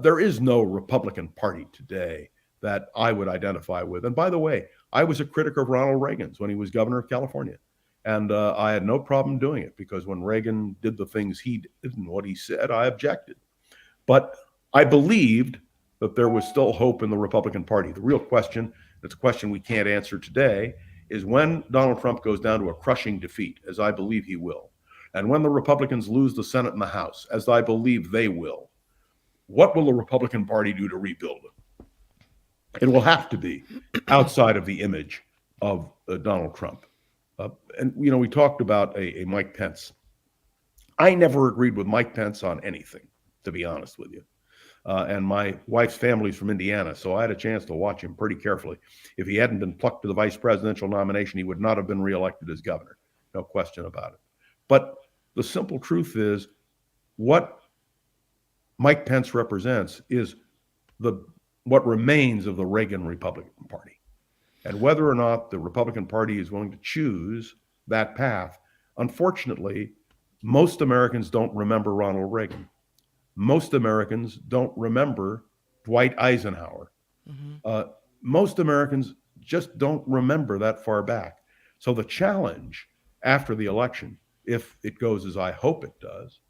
There is no Republican Party today that I would identify with. And by the way, I was a critic of Ronald Reagan's when he was governor of California. And I had no problem doing it because when Reagan did the things he did and what he said, I objected. But I believed that there was still hope in the Republican Party. The real question, it's a question we can't answer today, is when Donald Trump goes down to a crushing defeat, as I believe he will, and when the Republicans lose the Senate and the House, as I believe they will, what will the Republican Party do to rebuild it? It will have to be outside of the image of Donald Trump. And, you know, we talked about a Mike Pence. I never agreed with Mike Pence on anything, to be honest with you. And my wife's family's from Indiana, so I had a chance to watch him pretty carefully. If he hadn't been plucked to the vice presidential nomination, he would not have been reelected as governor. No question about it. But the simple truth is, what Mike Pence represents is what remains of the Reagan Republican Party. And whether or not the Republican Party is going to choose that path, unfortunately, most Americans don't remember Ronald Reagan. Most Americans don't remember Dwight Eisenhower. Most Americans just don't remember that far back. So the challenge after the election, if it goes as I hope it does,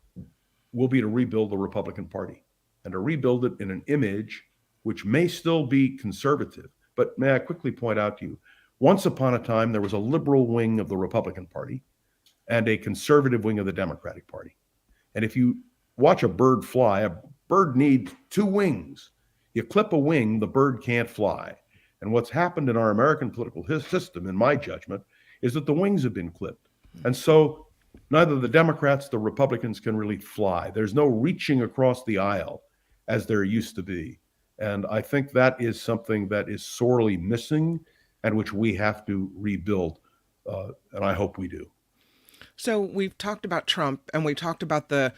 will be to rebuild the Republican Party and to rebuild it in an image which may still be conservative. But may I quickly point out to you, once upon a time, there was a liberal wing of the Republican Party and a conservative wing of the Democratic Party. And if you watch a bird fly, a bird needs two wings. You clip a wing, the bird can't fly. And what's happened in our American political system, in my judgment, is that the wings have been clipped. And so neither the Democrats, the Republicans can really fly. There's no reaching across the aisle as there used to be. And I think that is something that is sorely missing and which we have to rebuild. And I hope we do. So we've talked about Trump and we talked about the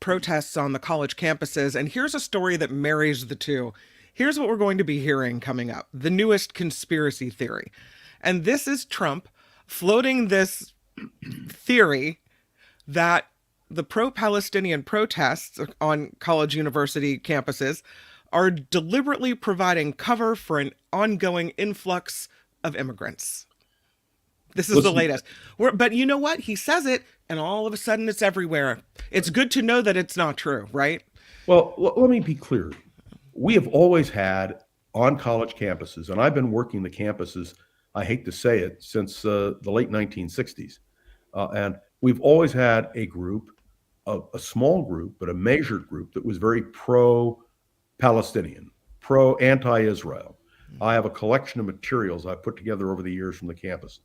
protests on the college campuses. And here's a story that marries the two. Here's what we're going to be hearing coming up. The newest conspiracy theory. And this is Trump floating this theory that the pro-Palestinian protests on college university campuses are deliberately providing cover for an ongoing influx of immigrants. This is the latest. But you know what? He says it, and all of a sudden it's everywhere. It's good to know that it's not true, right? Well, let me be clear. We have always had on college campuses, and I've been working the campuses, I hate to say it, since the late 1960s. And we've always had a group, a small group, but a measured group that was very pro-Palestinian, pro-anti-Israel. I have a collection of materials I've put together over the years from the campuses.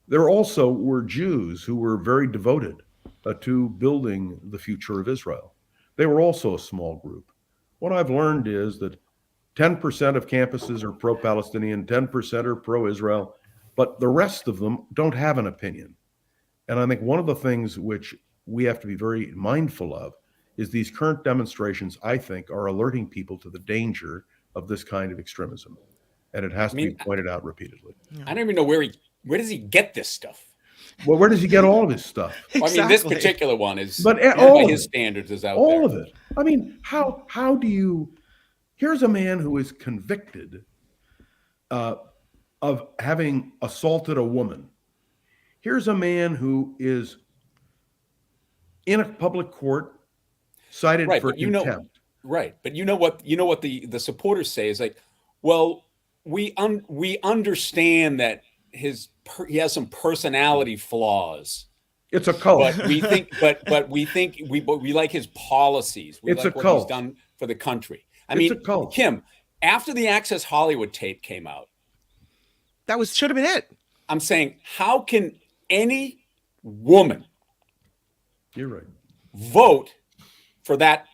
There also were Jews who were very devoted to building the future of Israel. They were also a small group. What I've learned is that 10% of campuses are pro-Palestinian, 10% are pro-Israel, but the rest of them don't have an opinion. And I think one of the things which we have to be very mindful of is these current demonstrations, I think, are alerting people to the danger of this kind of extremism. And it has to be pointed out repeatedly. I don't even know where does he get this stuff? Well, where does he get all of his stuff? Exactly. I mean, this particular one is, but by his standards, is out there. All of it. I mean, how do you? Here's a man who is convicted of having assaulted a woman. Here's a man who is in a public court cited for contempt. But you know what the supporters say is like, well, we understand that he has some personality flaws. It's a cult. But we think we like his policies. We it's like a what cult. he's done for the country. It's a cult. Kim, after the Access Hollywood tape came out, That should have been it. I'm saying, how can any woman You're right. vote for that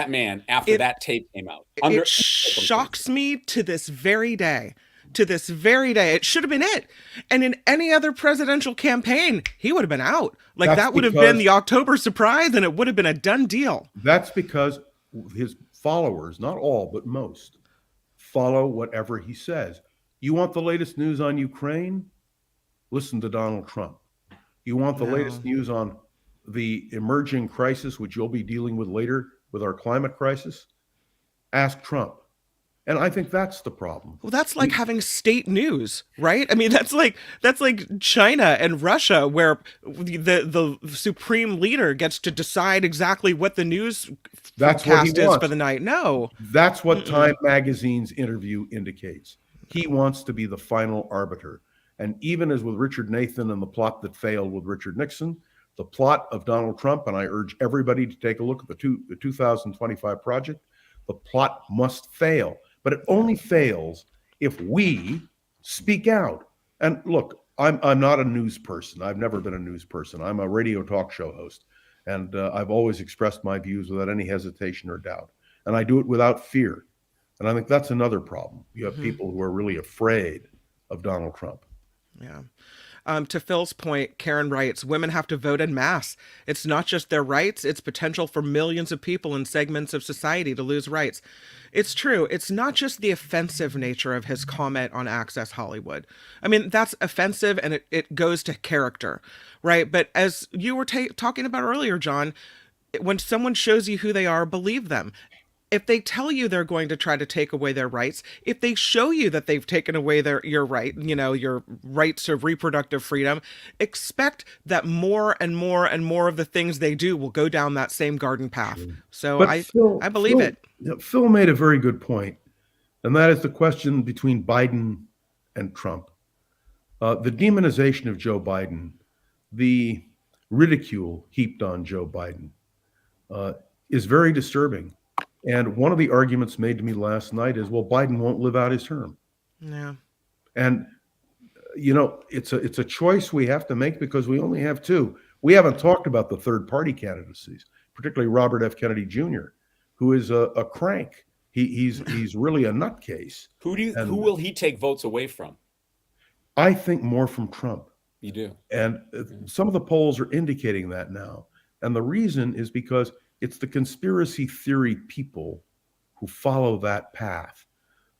man after that tape came out? It shocks me to this very day. To this very day, it should have been it. And in any other presidential campaign, he would have been out. Like that would have been the October surprise, and it would have been a done deal. That's because his followers, not all, but most, follow whatever he says. You want the latest news on Ukraine? Listen to Donald Trump. You want the latest news on the emerging crisis, which you'll be dealing with later with our climate crisis? Ask Trump. And I think that's the problem. Well, that's like having state news, right? I mean, that's like China and Russia, where the supreme leader gets to decide exactly what the news forecast is for the night. No. That's what Time Magazine's interview indicates. He wants to be the final arbiter. And even as with Richard Nathan and the plot that failed with Richard Nixon, the plot of Donald Trump, and I urge everybody to take a look at the 2025 project, the plot must fail. But it only fails if we speak out. And look, I'm not a news person. I've never been a news person. I'm a radio talk show host. And I've always expressed my views without any hesitation or doubt. and I do it without fear. And I think that's another problem. You have people who are really afraid of Donald Trump. Yeah. To Phil's point, Karen writes, women have to vote en masse. It's not just their rights, it's potential for millions of people in segments of society to lose rights. It's true. It's not just the offensive nature of his comment on Access Hollywood. I mean, that's offensive and it goes to character, right? But as you were talking about earlier, John, when someone shows you who they are, believe them. If they tell you they're going to try to take away their rights, if they show you that they've taken away your right, your rights to reproductive freedom, expect that more and more and more of the things they do will go down that same garden path. So I believe it. Phil made a very good point, and that is the question between Biden and Trump. The demonization of Joe Biden, the ridicule heaped on Joe Biden is very disturbing. And one of the arguments made to me last night is, well, Biden won't live out his term. Yeah. And, it's a choice we have to make because we only have two. We haven't talked about the third party candidacies, particularly Robert F. Kennedy Jr., who is a crank. He's really a nutcase. Who will he take votes away from? I think more from Trump. You do. And some of the polls are indicating that now. And the reason is because it's the conspiracy theory people who follow that path.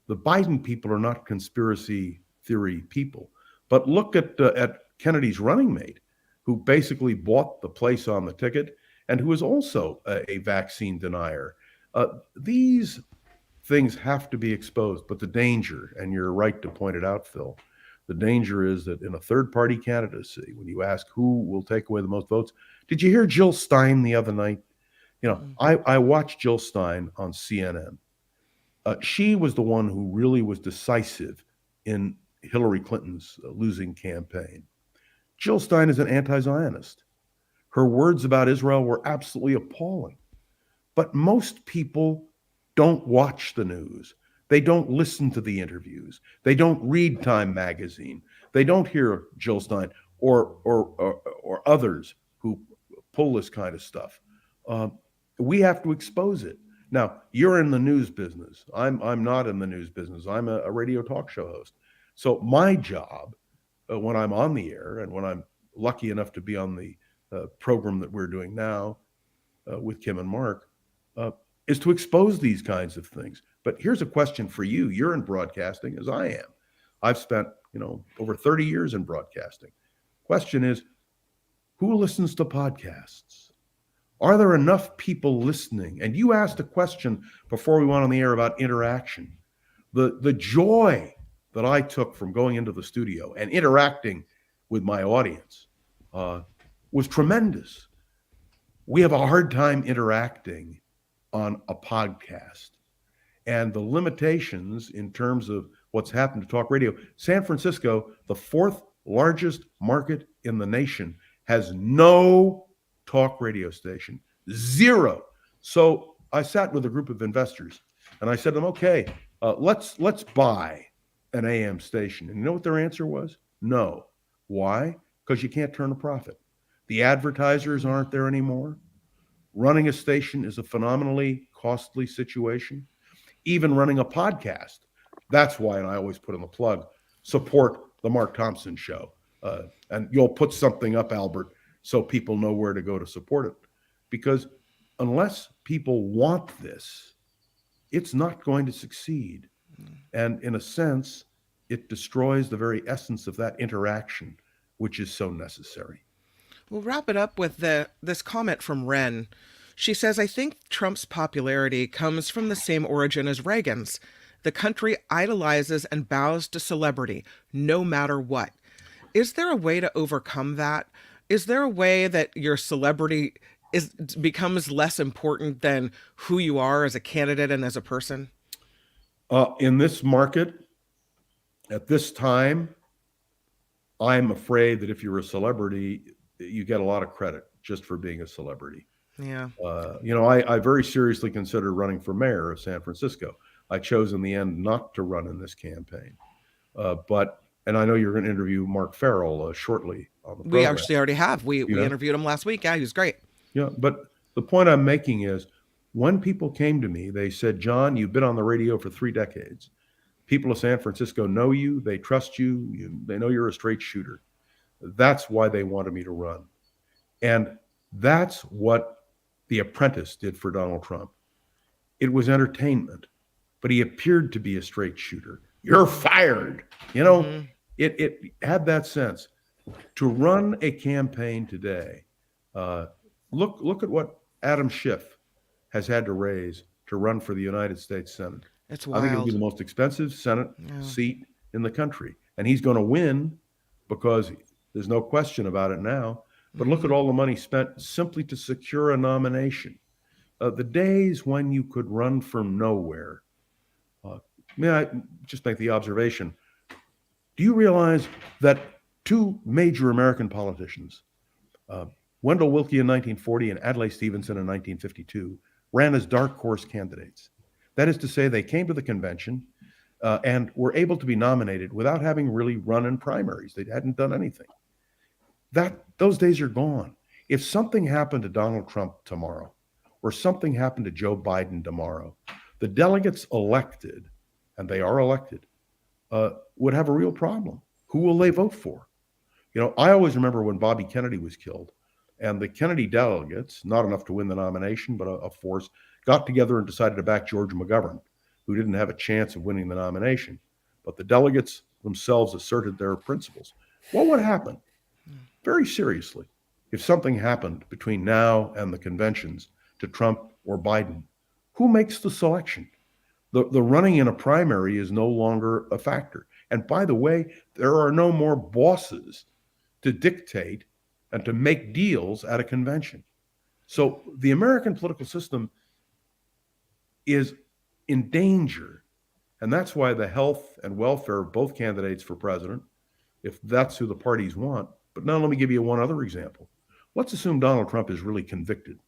The Biden people are not conspiracy theory people. But look at Kennedy's running mate, who basically bought the place on the ticket and who is also a vaccine denier. These things have to be exposed. But the danger, and you're right to point it out, Phil, the danger is that in a third-party candidacy, when you ask who will take away the most votes, did you hear Jill Stein the other night? I watched Jill Stein on CNN. She was the one who really was decisive in Hillary Clinton's losing campaign. Jill Stein is an anti-Zionist. Her words about Israel were absolutely appalling. But most people don't watch the news. They don't listen to the interviews. They don't read Time magazine. They don't hear Jill Stein or others who pull this kind of stuff. We have to expose it. Now, you're in the news business. I'm not in the news business. I'm a radio talk show host. So my job, when I'm on the air and when I'm lucky enough to be on the program that we're doing now with Kim and Mark, is to expose these kinds of things. But here's a question for you. You're in broadcasting as I am. I've spent, over 30 years in broadcasting. Question is, who listens to podcasts? Are there enough people listening? And you asked a question before we went on the air about interaction. The joy that I took from going into the studio and interacting with my audience was tremendous. We have a hard time interacting on a podcast. And the limitations in terms of what's happened to talk radio. San Francisco, the fourth largest market in the nation, has no talk radio station, zero. So I sat with a group of investors and I said to them, okay, let's buy an AM station. And you know what their answer was? No. Why? Because you can't turn a profit. The advertisers aren't there anymore. Running a station is a phenomenally costly situation. Even running a podcast. That's why, and I always put in the plug, support the Mark Thompson Show. And you'll put something up, Albert, so people know where to go to support it. Because unless people want this, it's not going to succeed. And in a sense, it destroys the very essence of that interaction, which is so necessary. We'll wrap it up with this comment from Ren. She says, I think Trump's popularity comes from the same origin as Reagan's. The country idolizes and bows to celebrity, no matter what. Is there a way to overcome that? Is there a way that your celebrity becomes less important than who you are as a candidate and as a person? In this market, at this time, I'm afraid that if you're a celebrity, you get a lot of credit just for being a celebrity. Yeah. I very seriously considered running for mayor of San Francisco. I chose in the end not to run in this campaign. And I know you're going to interview Mark Farrell shortly on the program. We actually already have. We interviewed him last week. Yeah, he was great. Yeah, but the point I'm making is when people came to me, they said, John, you've been on the radio for 3 decades. People of San Francisco know you, they trust you, they know you're a straight shooter. That's why they wanted me to run. And that's what The Apprentice did for Donald Trump. It was entertainment, but he appeared to be a straight shooter. You're fired. It had that sense. To run a campaign today, look at what Adam Schiff has had to raise to run for the United States Senate. It's I think it'll be wild. the most expensive Senate seat in the country. And he's going to win because there's no question about it now. But look at all the money spent simply to secure a nomination. The days when you could run from nowhere. May I just make the observation? Do you realize that 2 major American politicians, Wendell Willkie in 1940 and Adlai Stevenson in 1952, ran as dark horse candidates? That is to say, they came to the convention and were able to be nominated without having really run in primaries. They hadn't done anything. Those days are gone. If something happened to Donald Trump tomorrow, or something happened to Joe Biden tomorrow, the delegates elected, and they are elected, would have a real problem. Who will they vote for? I always remember when Bobby Kennedy was killed, and the Kennedy delegates, not enough to win the nomination, but a force, got together and decided to back George McGovern, who didn't have a chance of winning the nomination. But the delegates themselves asserted their principles. What would happen, very seriously, if something happened between now and the conventions to Trump or Biden? Who makes the selection? The running in a primary is no longer a factor. And by the way, there are no more bosses to dictate and to make deals at a convention. So the American political system is in danger. And that's why the health and welfare of both candidates for president, if that's who the parties want. But now let me give you one other example. Let's assume Donald Trump is really convicted.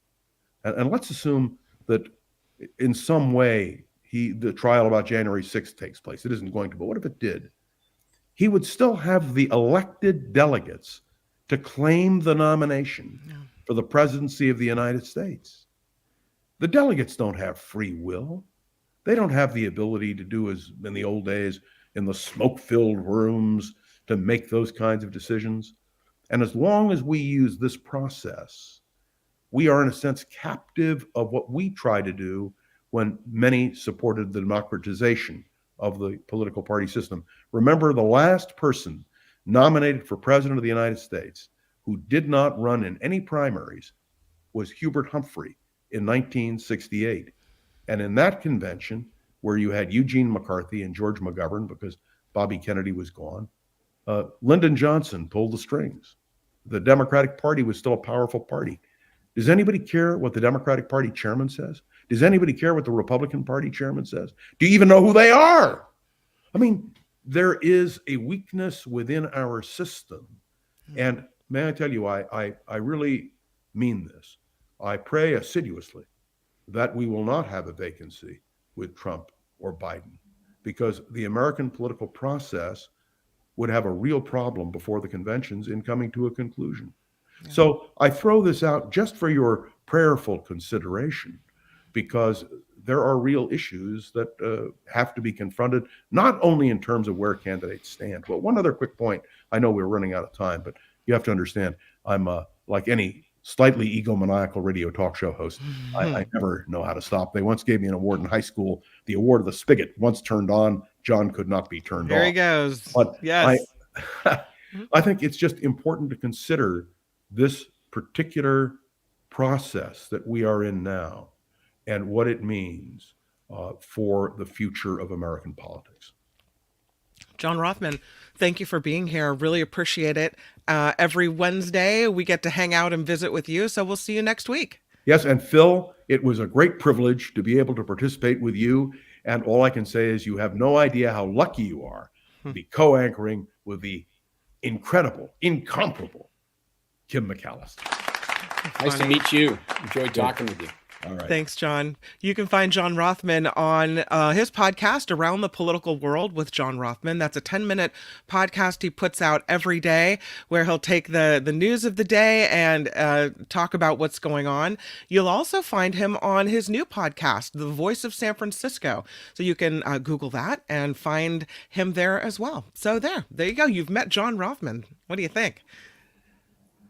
And let's assume that in some way the trial about January 6th takes place. It isn't going to, but what if it did? He would still have the elected delegates to claim the nomination for the presidency of the United States. The delegates don't have free will. They don't have the ability to do as in the old days in the smoke-filled rooms to make those kinds of decisions. And as long as we use this process, we are in a sense captive of what we try to do when many supported the democratization of the political party system. Remember, the last person nominated for president of the United States who did not run in any primaries was Hubert Humphrey in 1968. And in that convention, where you had Eugene McCarthy and George McGovern, because Bobby Kennedy was gone, Lyndon Johnson pulled the strings. The Democratic Party was still a powerful party. Does anybody care what the Democratic Party chairman says? Does anybody care what the Republican Party chairman says? Do you even know who they are? I mean, there is a weakness within our system. And may I tell you, I really mean this. I pray assiduously that we will not have a vacancy with Trump or Biden, because the American political process would have a real problem before the conventions in coming to a conclusion. Yeah. So I throw this out just for your prayerful consideration, because there are real issues that have to be confronted, not only in terms of where candidates stand. But one other quick point. I know we're running out of time, but you have to understand, I'm like any slightly egomaniacal radio talk show host. I never know how to stop. They once gave me an award in high school, the award of the spigot. Once turned on, John could not be turned off. There he goes. But yes. I think it's just important to consider this particular process that we are in now and what it means for the future of American politics. John Rothmann, thank you for being here. Really appreciate it. Every Wednesday, we get to hang out and visit with you. So we'll see you next week. Yes. And Phil, it was a great privilege to be able to participate with you. And all I can say is you have no idea how lucky you are to be co-anchoring with the incredible, incomparable Kim McAllister. Nice to meet you. Enjoyed talking with you. All right. Thanks, John. You can find John Rothmann on his podcast, Around the Political World with John Rothmann. That's a 10-minute podcast he puts out every day where he'll take the news of the day and talk about what's going on. You'll also find him on his new podcast, The Voice of San Francisco. So you can Google that and find him there as well. So there you go. You've met John Rothmann. What do you think?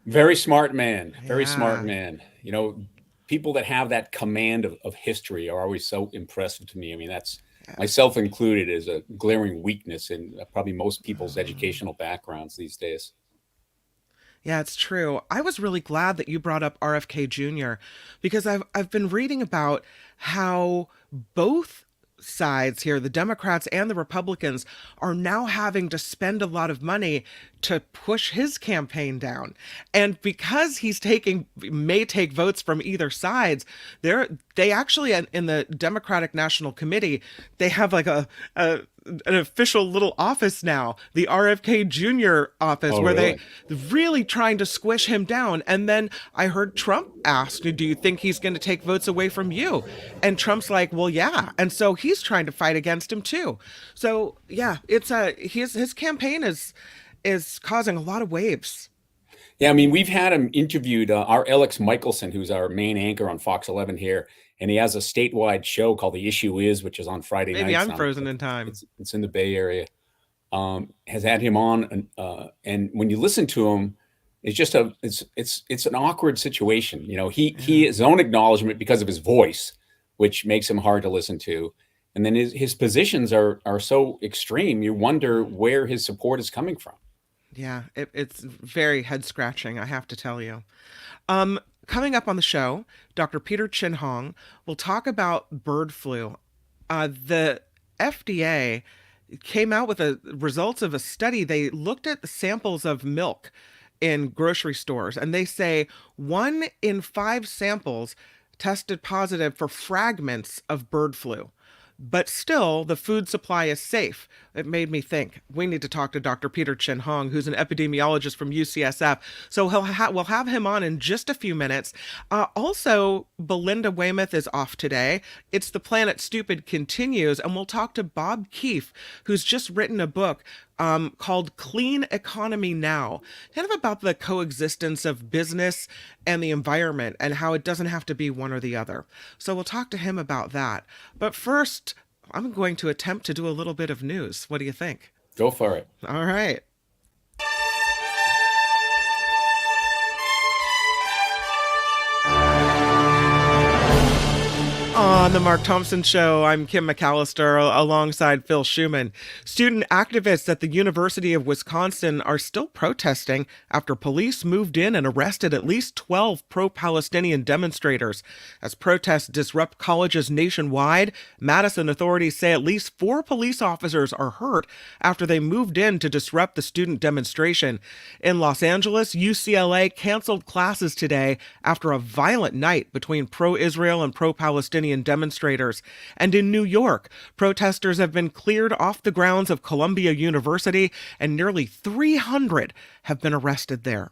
Very smart man. Very Yeah. smart man. You know, people that have that command of history are always so impressive to me. I mean, that's myself included is a glaring weakness in probably most people's educational backgrounds these days. Yeah, it's true. I was really glad that you brought up RFK Jr. because I've been reading about how both sides here, the Democrats and the Republicans, are now having to spend a lot of money to push his campaign down. And because may take votes from either sides, they actually in the Democratic National Committee, they have like an official little office now, the RFK Jr. office, where really? they really trying to squish him down. And then I heard Trump ask, do you think he's going to take votes away from you? And Trump's like, well, yeah. And so he's trying to fight against him too. So yeah, it's his campaign is causing a lot of waves. Yeah, I mean, we've had him interviewed, our Alex Michelson, who's our main anchor on Fox 11 here, and he has a statewide show called The Issue Is, which is on Friday nights. Maybe I'm frozen in time. It's in the Bay Area. Has had him on, and when you listen to him, it's just it's an awkward situation. You know, he his own acknowledgement because of his voice, which makes him hard to listen to, and then his positions are so extreme. You wonder where his support is coming from. Yeah, it's very head scratching, I have to tell you. Coming up on the show, Dr. Peter Chin-Hong will talk about bird flu. The FDA came out with the results of a study. They looked at the samples of milk in grocery stores, and they say 1 in 5 samples tested positive for fragments of bird flu. But still, the food supply is safe. It made me think we need to talk to Dr. Peter Chin-Hong, who's an epidemiologist from UCSF. So we'll have him on in just a few minutes. Also, Belinda Weymouth is off today. It's The Planet Stupid continues, and we'll talk to Bob Keefe, who's just written a book called Clean Economy Now, kind of about the coexistence of business and the environment and how it doesn't have to be one or the other. So we'll talk to him about that. But first, I'm going to attempt to do a little bit of news. What do you think? Go for it. All right. On the Mark Thompson Show, I'm Kim McAllister alongside Phil Schuman. Student activists at the University of Wisconsin are still protesting after police moved in and arrested at least 12 pro-Palestinian demonstrators. As protests disrupt colleges nationwide, Madison authorities say at least 4 police officers are hurt after they moved in to disrupt the student demonstration. In Los Angeles, UCLA canceled classes today after a violent night between pro-Israel and pro-Palestinian demonstrators. And in New York, protesters have been cleared off the grounds of Columbia University, and nearly 300 have been arrested there.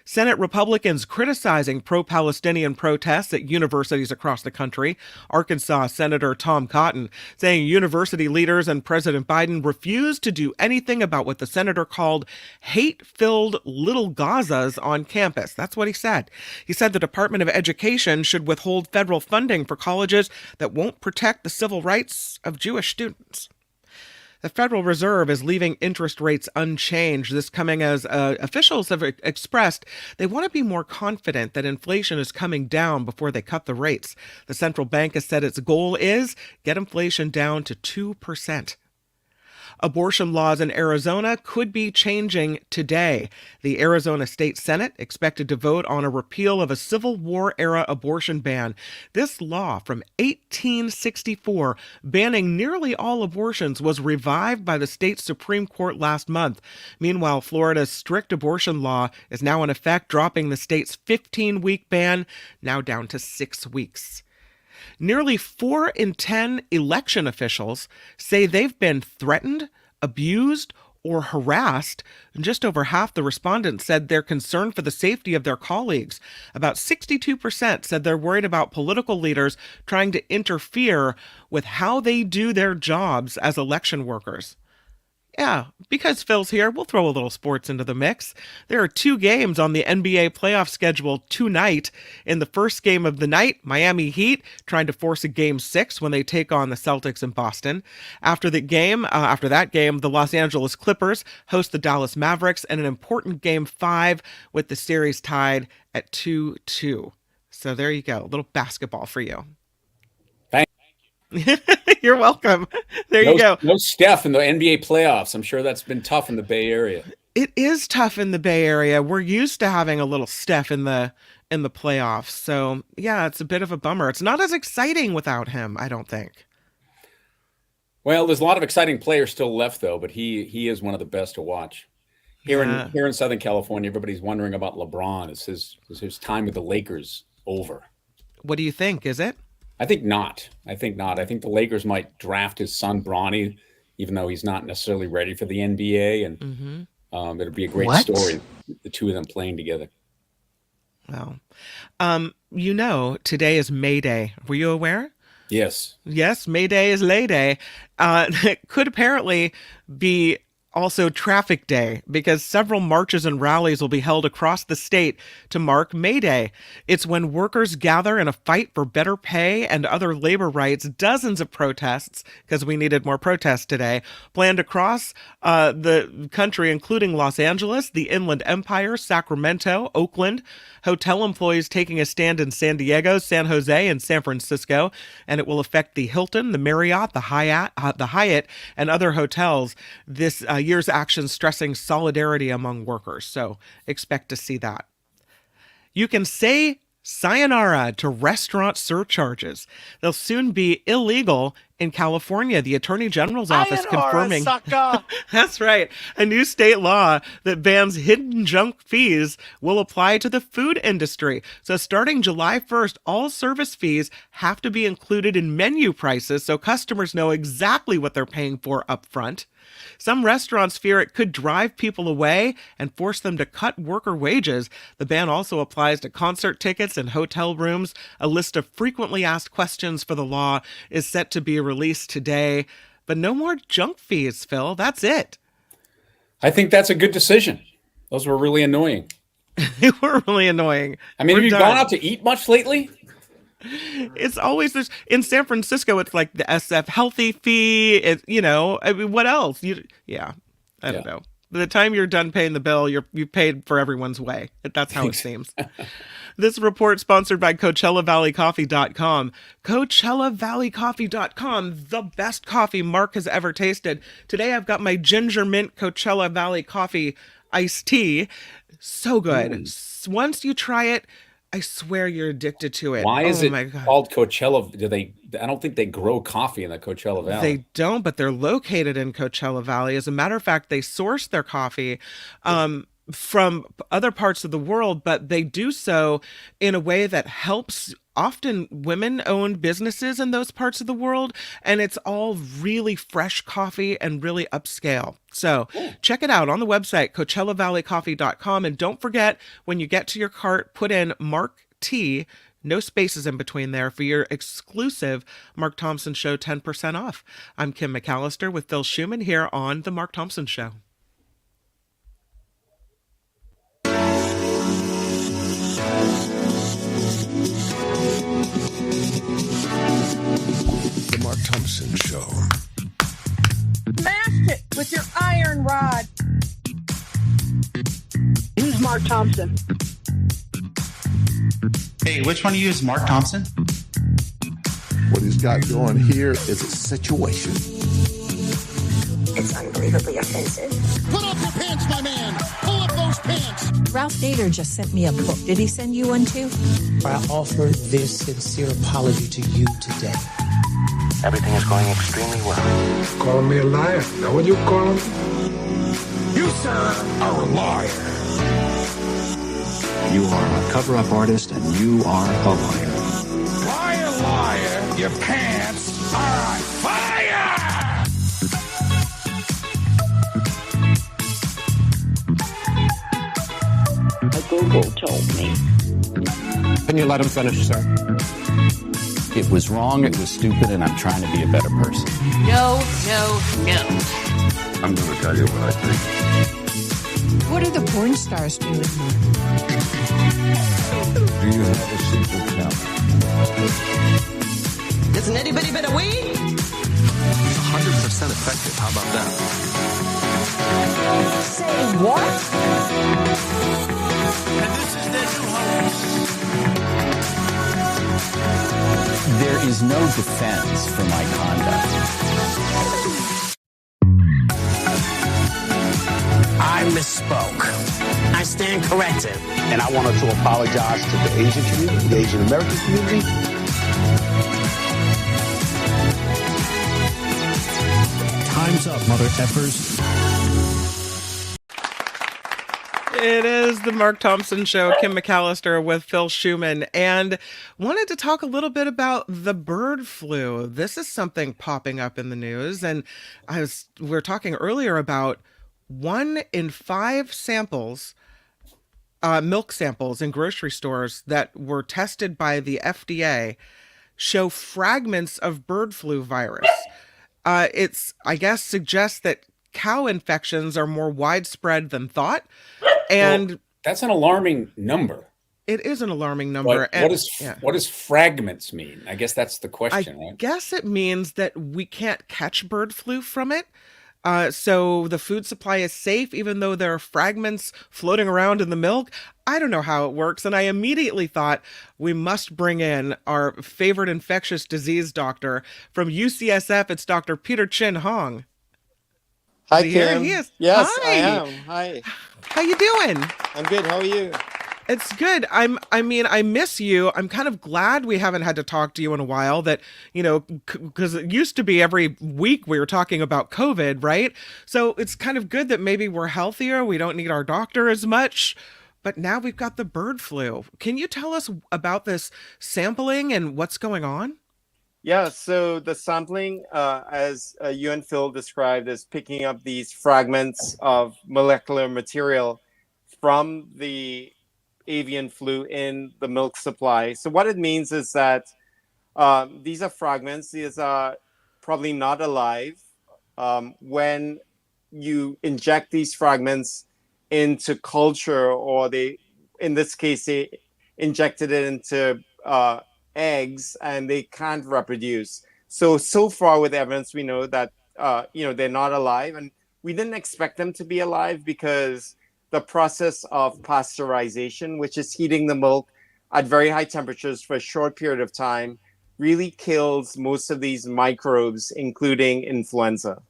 Senate Republicans criticizing pro-Palestinian protests at universities across the country. Arkansas Senator Tom Cotton saying university leaders and President Biden refused to do anything about what the senator called hate-filled little Gazas on campus. That's what he said. He said the Department of Education should withhold federal funding for colleges that won't protect the civil rights of Jewish students. The Federal Reserve is leaving interest rates unchanged. This coming as officials have expressed they want to be more confident that inflation is coming down before they cut the rates. The central bank has said its goal is get inflation down to 2%. Abortion laws in Arizona could be changing today. The Arizona State Senate expected to vote on a repeal of a Civil War-era abortion ban. This law from 1864, banning nearly all abortions, was revived by the state Supreme Court last month. Meanwhile, Florida's strict abortion law is now in effect, dropping the state's 15-week ban now down to 6 weeks. Nearly 4 in 10 election officials say they've been threatened, abused, or harassed. And just over half the respondents said they're concerned for the safety of their colleagues. About 62% said they're worried about political leaders trying to interfere with how they do their jobs as election workers. Yeah, because Phil's here, we'll throw a little sports into the mix. There are 2 games on the NBA playoff schedule tonight. In the first game of the night, Miami Heat trying to force a Game 6 when they take on the Celtics in Boston. After that game, the Los Angeles Clippers host the Dallas Mavericks, and an important Game 5 with the series tied at 2-2. So there you go, a little basketball for you. You're welcome. There you go. No Steph in the NBA playoffs. I'm sure that's been tough in the Bay Area. It is tough in the Bay Area. We're used to having a little Steph in the playoffs. So yeah, it's a bit of a bummer. It's not as exciting without him, I don't think. Well, there's a lot of exciting players still left though, but he is one of the best to watch. Here in Southern California, everybody's wondering about LeBron. Is his time with the Lakers over? What do you think? Is it? I think not. I think the Lakers might draft his son Bronny, even though he's not necessarily ready for the NBA, and it'll be a great story, the two of them playing together. Well, today is May Day. Were you aware? Yes. Yes, May Day is Lay Day. It could apparently be also Traffic Day, because several marches and rallies will be held across the state to mark May Day. It's when workers gather in a fight for better pay and other labor rights. Dozens of protests, because we needed more protests today, planned across the country, including Los Angeles, the Inland Empire, Sacramento, Oakland. Hotel employees taking a stand in San Diego, San Jose, and San Francisco, and it will affect the Hilton, the Marriott, the Hyatt, and other hotels. This year's action stressing solidarity among workers, so expect to see that. You can say sayonara to restaurant surcharges. They'll soon be illegal in California. The Attorney General's office confirming that's right. A new state law that bans hidden junk fees will apply to the food industry. So starting July 1st, all service fees have to be included in menu prices so customers know exactly what they're paying for up front. Some restaurants fear it could drive people away and force them to cut worker wages. The ban also applies to concert tickets and hotel rooms. A list of frequently asked questions for the law is set to be released today. But no more junk fees, Phil. That's it. I think that's a good decision. Those were really annoying. They were really annoying. I mean, have you gone out to eat much lately? It's always this in San Francisco. It's like the SF healthy fee. What else? I don't know. By the time you're done paying the bill, you've paid for everyone's way. That's how it seems. This report sponsored by CoachellaValleyCoffee.com. CoachellaValleyCoffee.com, the best coffee Mark has ever tasted. Today I've got my ginger mint Coachella Valley Coffee iced tea. So good. Once you try it, I swear you're addicted to it. Why is it called Coachella? I don't think they grow coffee in the Coachella Valley. They don't, but they're located in Coachella Valley. As a matter of fact, they source their coffee from other parts of the world, but they do so in a way that helps often women-owned businesses in those parts of the world, and it's all really fresh coffee and really upscale. So check it out on the website, CoachellaValleyCoffee.com, and don't forget, when you get to your cart, put in Mark T, no spaces in between there, for your exclusive Mark Thompson Show 10% off. I'm Kim McAllister with Phil Schumann here on The Mark Thompson Show. The Mark Thompson Show. Smash it with your iron rod. Use Mark Thompson. Hey, which one of you is Mark Thompson? What he's got going here is a situation. It's unbelievably offensive. Put up your pants, my man. Pull up those pants. Ralph Nader just sent me a book. Did he send you one too? I offer this sincere apology to you today. Everything is going extremely well. Call me a liar. Know what you call him? You, sir, are a liar. You are a cover-up artist, and you are a liar. Liar, your pants are on fire! Google told me. Can you let him finish, sir? It was wrong, it was stupid, and I'm trying to be a better person. No, no, no. I'm going to tell you what I think. What are the porn stars doing here? Do you have a secret talent? Doesn't anybody better weed? 100% effective. How about that? Say what? And this is their new host. There is no defense for my conduct. I misspoke. I stand corrected. And I wanted to apologize to the Asian community, the Asian American community. Time's up, mother effers. It is the Mark Thompson Show. Kim McAllister with Phil Schumann, and wanted to talk a little bit about the bird flu. This is something popping up in the news, and we were talking earlier about 1 in 5 samples, milk samples in grocery stores that were tested by the FDA show fragments of bird flu virus. It's, I guess, suggests that cow infections are more widespread than thought. And well, that's an alarming number. It is an alarming number. But what does fragments mean? I guess that's the question, right? I guess it means that we can't catch bird flu from it. So the food supply is safe, even though there are fragments floating around in the milk. I don't know how it works. And I immediately thought we must bring in our favorite infectious disease doctor from UCSF. It's Dr. Peter Chin Hong. Hi, Kim. He is. Yes, Hi. I am. Hi. How you doing? I'm good. How are you? It's good. I miss you. I'm kind of glad we haven't had to talk to you in a while, that, because it used to be every week we were talking about COVID, right? So it's kind of good that maybe we're healthier. We don't need our doctor as much. But now we've got the bird flu. Can you tell us about this sampling and what's going on? Yeah, so the sampling, as you and Phil described, is picking up these fragments of molecular material from the avian flu in the milk supply. So what it means is that these are fragments. These are probably not alive. When you inject these fragments into culture, or in this case, they injected it into eggs, and they can't reproduce. So far with evidence, we know that, they're not alive, and we didn't expect them to be alive because the process of pasteurization, which is heating the milk at very high temperatures for a short period of time, really kills most of these microbes, including influenza.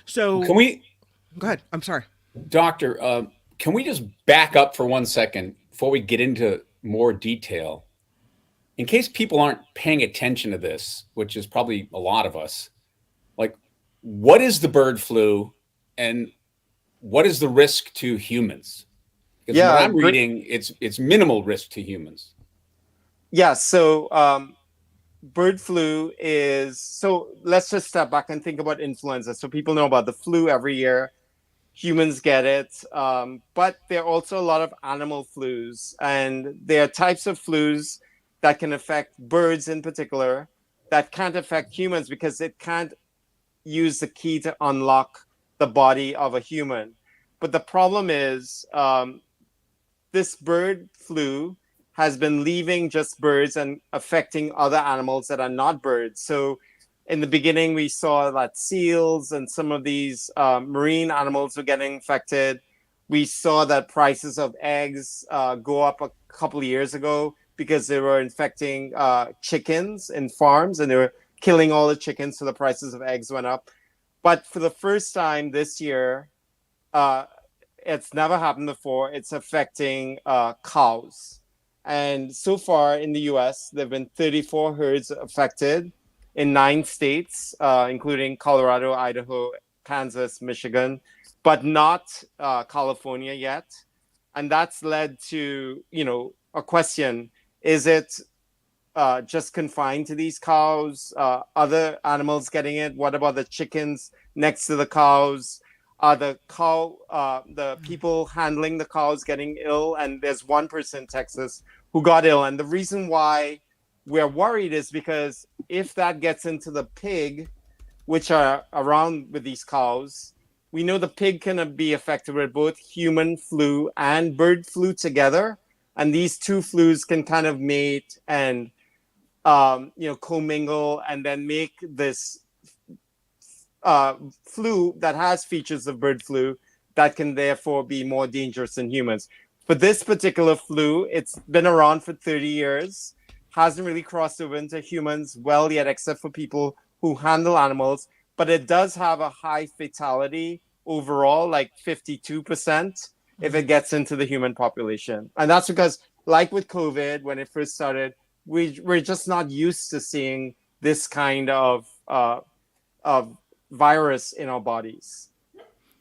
So can we go ahead? I'm sorry, Doctor. Can we just back up for 1 second before we get into more detail? In case people aren't paying attention to this, which is probably a lot of us, like, what is the bird flu and what is the risk to humans? Because what I'm reading, it's minimal risk to humans. Yeah, so bird flu is, so let's just step back and think about influenza. So people know about the flu every year. Humans get it, but there are also a lot of animal flus, and there are types of flus that can affect birds in particular that can't affect humans because it can't use the key to unlock the body of a human. But the problem is this bird flu has been leaving just birds and affecting other animals that are not birds. So in the beginning, we saw that seals and some of these marine animals were getting infected. We saw that prices of eggs go up a couple of years ago because they were infecting chickens in farms, and they were killing all the chickens, so the prices of eggs went up. But for the first time this year, it's never happened before, it's affecting cows. And so far in the US, there have been 34 herds affected in 9 states, including Colorado, Idaho, Kansas, Michigan, but not California yet. And that's led to, a question. Is it just confined to these cows? Other animals getting it? What about the chickens next to the cows? the people handling the cows getting ill, and there's one person in Texas who got ill. And the reason why we're worried is because if that gets into the pig, which are around with these cows, we know the pig can be affected with both human flu and bird flu together. And these two flus can kind of mate and, commingle and then make this flu that has features of bird flu that can therefore be more dangerous than humans. For this particular flu, it's been around for 30 years, hasn't really crossed over into humans well yet, except for people who handle animals, but it does have a high fatality overall, like 52%, if it gets into the human population. And that's because, like with COVID, when it first started, we're just not used to seeing this kind of virus in our bodies.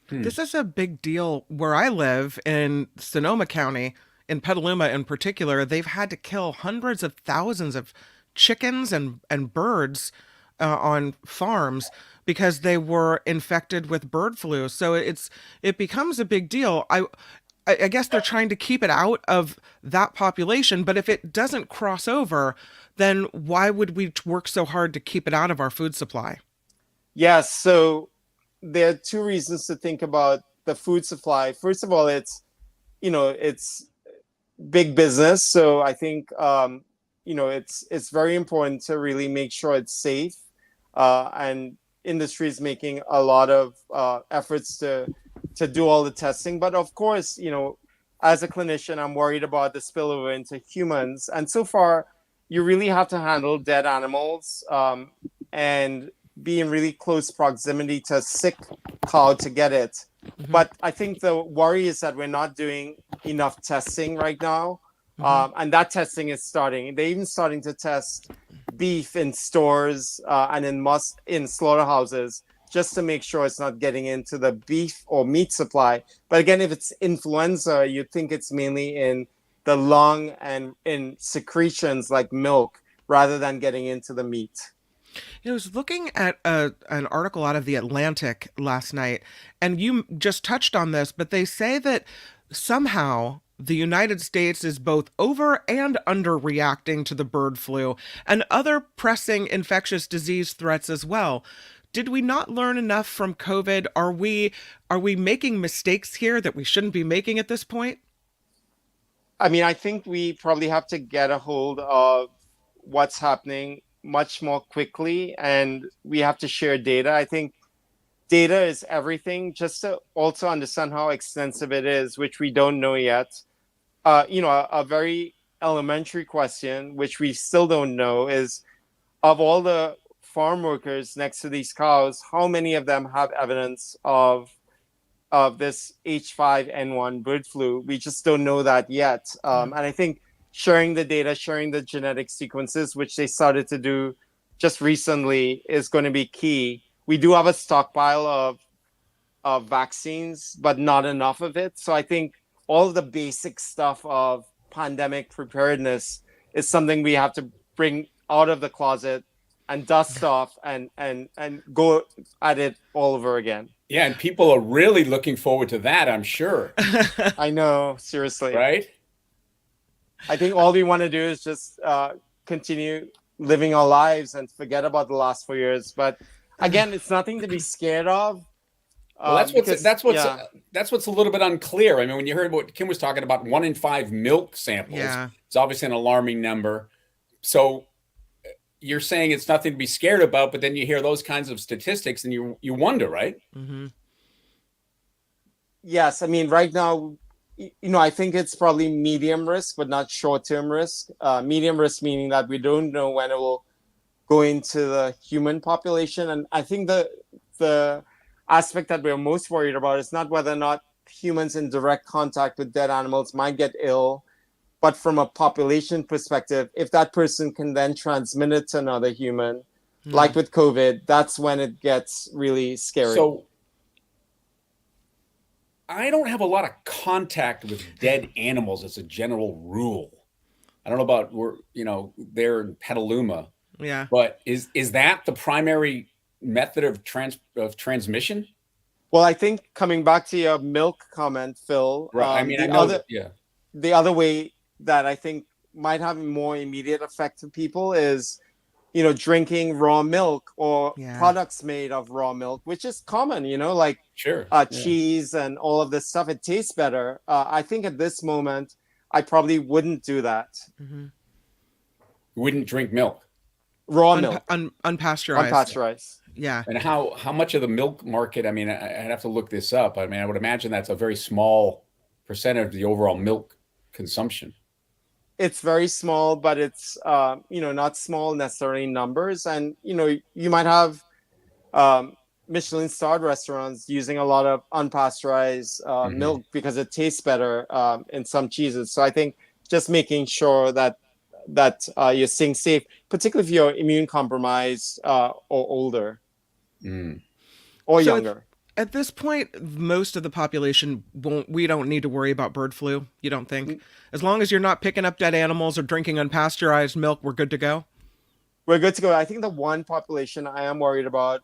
This is a big deal where I live in Sonoma County, in Petaluma in particular. They've had to kill hundreds of thousands of chickens and birds on farms because they were infected with bird flu. So it becomes a big deal. I guess they're trying to keep it out of that population, but if it doesn't cross over, then why would we work so hard to keep it out of our food supply? Yes, so there are two reasons to think about the food supply. First of all, it's big business. So I think, it's very important to really make sure it's safe. And industry is making a lot of efforts to do all the testing. But of course, as a clinician, I'm worried about the spillover into humans. And so far, you really have to handle dead animals and be in really close proximity to a sick cow to get it. Mm-hmm. But I think the worry is that we're not doing enough testing right now. Mm-hmm. And that testing is starting. They're even starting to test beef in stores and in slaughterhouses just to make sure it's not getting into the beef or meat supply. But again, if it's influenza, you think it's mainly in the lung and in secretions like milk rather than getting into the meat. I was looking at an article out of The Atlantic last night, and you just touched on this, but they say that somehow the United States is both over and underreacting to the bird flu and other pressing infectious disease threats as well. Did we not learn enough from COVID? Are we making mistakes here that we shouldn't be making at this point? I mean, I think we probably have to get a hold of what's happening much more quickly, and we have to share data. I think data is everything, just to also understand how extensive it is, which we don't know yet. A very elementary question, which we still don't know, is of all the farm workers next to these cows, how many of them have evidence of this H5N1 bird flu? We just don't know that yet. And I think sharing the data, sharing the genetic sequences, which they started to do just recently, is going to be key. We do have a stockpile of vaccines, but not enough of it. So I think all of the basic stuff of pandemic preparedness is something we have to bring out of the closet and dust off and go at it all over again. Yeah, and people are really looking forward to that, I'm sure. I know, seriously. Right? I think all we want to do is just continue living our lives and forget about the last 4 years. But again, it's nothing to be scared of. Well, that's what's a little bit unclear. I mean, when you heard what Kim was talking about, 1 in 5 milk samples, it's obviously an alarming number. So you're saying it's nothing to be scared about, but then you hear those kinds of statistics and you wonder, right? Mm-hmm. Yes, I mean, right now, I think it's probably medium risk, but not short-term risk. Medium risk meaning that we don't know when it will go into the human population. And I think the aspect that we're most worried about is not whether or not humans in direct contact with dead animals might get ill, but from a population perspective, if that person can then transmit it to another human, like with COVID, that's when it gets really scary. So I don't have a lot of contact with dead animals as a general rule. I don't know about there in Petaluma. Yeah. But is that the primary method of transmission? Well, I think coming back to your milk comment, Phil, Right. I mean, I know that, yeah. The other way that I think might have a more immediate effect to people is, drinking raw milk or products made of raw milk, which is common, like cheese and all of this stuff. It tastes better. I think at this moment, I probably wouldn't do that. Mm-hmm. Wouldn't drink milk. Raw milk. Unpasteurized. Unpasteurized. Yeah. And how much of the milk market, I mean, I'd have to look this up. I mean, I would imagine that's a very small percentage of the overall milk consumption. It's very small, but it's, not small necessarily in numbers. And, you might have Michelin-starred restaurants using a lot of unpasteurized milk because it tastes better in some cheeses. So I think just making sure that you're staying safe, particularly if you're immune compromised or older or younger. At this point, most of the population we don't need to worry about bird flu, you don't think? As long as you're not picking up dead animals or drinking unpasteurized milk, we're good to go? We're good to go. I think the one population I am worried about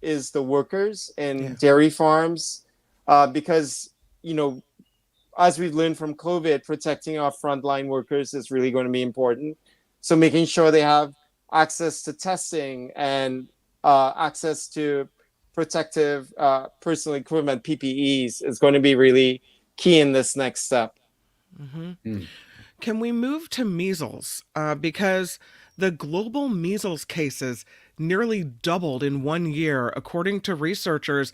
is the workers in dairy farms because, as we've learned from COVID, protecting our frontline workers is really going to be important. So making sure they have access to testing and access to protective personal equipment, PPEs, is going to be really key in this next step. Mm-hmm. Can we move to measles? Because the global measles cases nearly doubled in 1 year, according to researchers.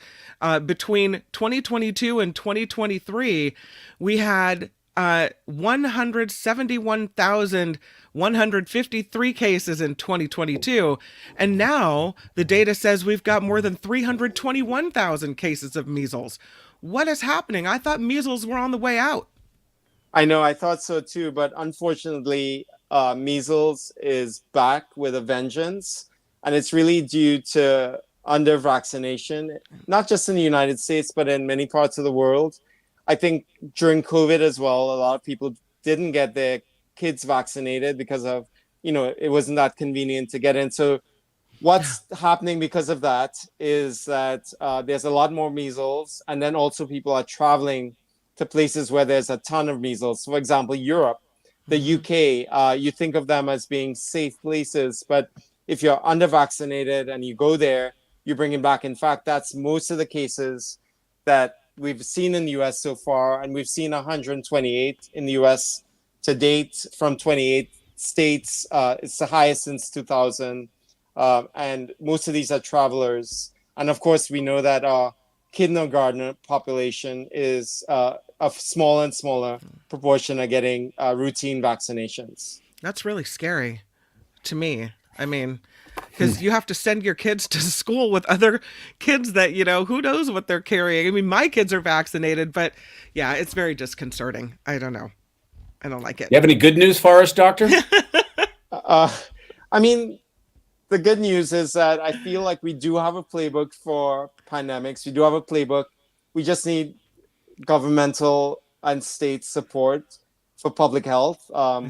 Between 2022 and 2023, we had 171,153 cases in 2022. And now the data says we've got more than 321,000 cases of measles. What is happening? I thought measles were on the way out. I know, I thought so too, but unfortunately, measles is back with a vengeance. And it's really due to under-vaccination, not just in the United States, but in many parts of the world. I think during COVID as well, a lot of people didn't get their kids vaccinated because of, it wasn't that convenient to get in. So what's happening because of that is that there's a lot more measles. And then also people are traveling to places where there's a ton of measles. For example, Europe, the UK, you think of them as being safe places, but if you're under-vaccinated and you go there, you bring it back. In fact, that's most of the cases that we've seen in the US so far, and we've seen 128 in the US to date from 28 states. It's the highest since 2000. And most of these are travelers. And of course, we know that our kindergarten population is a smaller and smaller proportion are getting routine vaccinations. That's really scary to me. I mean, because you have to send your kids to school with other kids that, who knows what they're carrying. I mean, my kids are vaccinated, but yeah, it's very disconcerting. I don't know. I don't like it. You have any good news for us, doctor? I mean, the good news is that I feel like we do have a playbook for pandemics. We do have a playbook. We just need governmental and state support for public health. I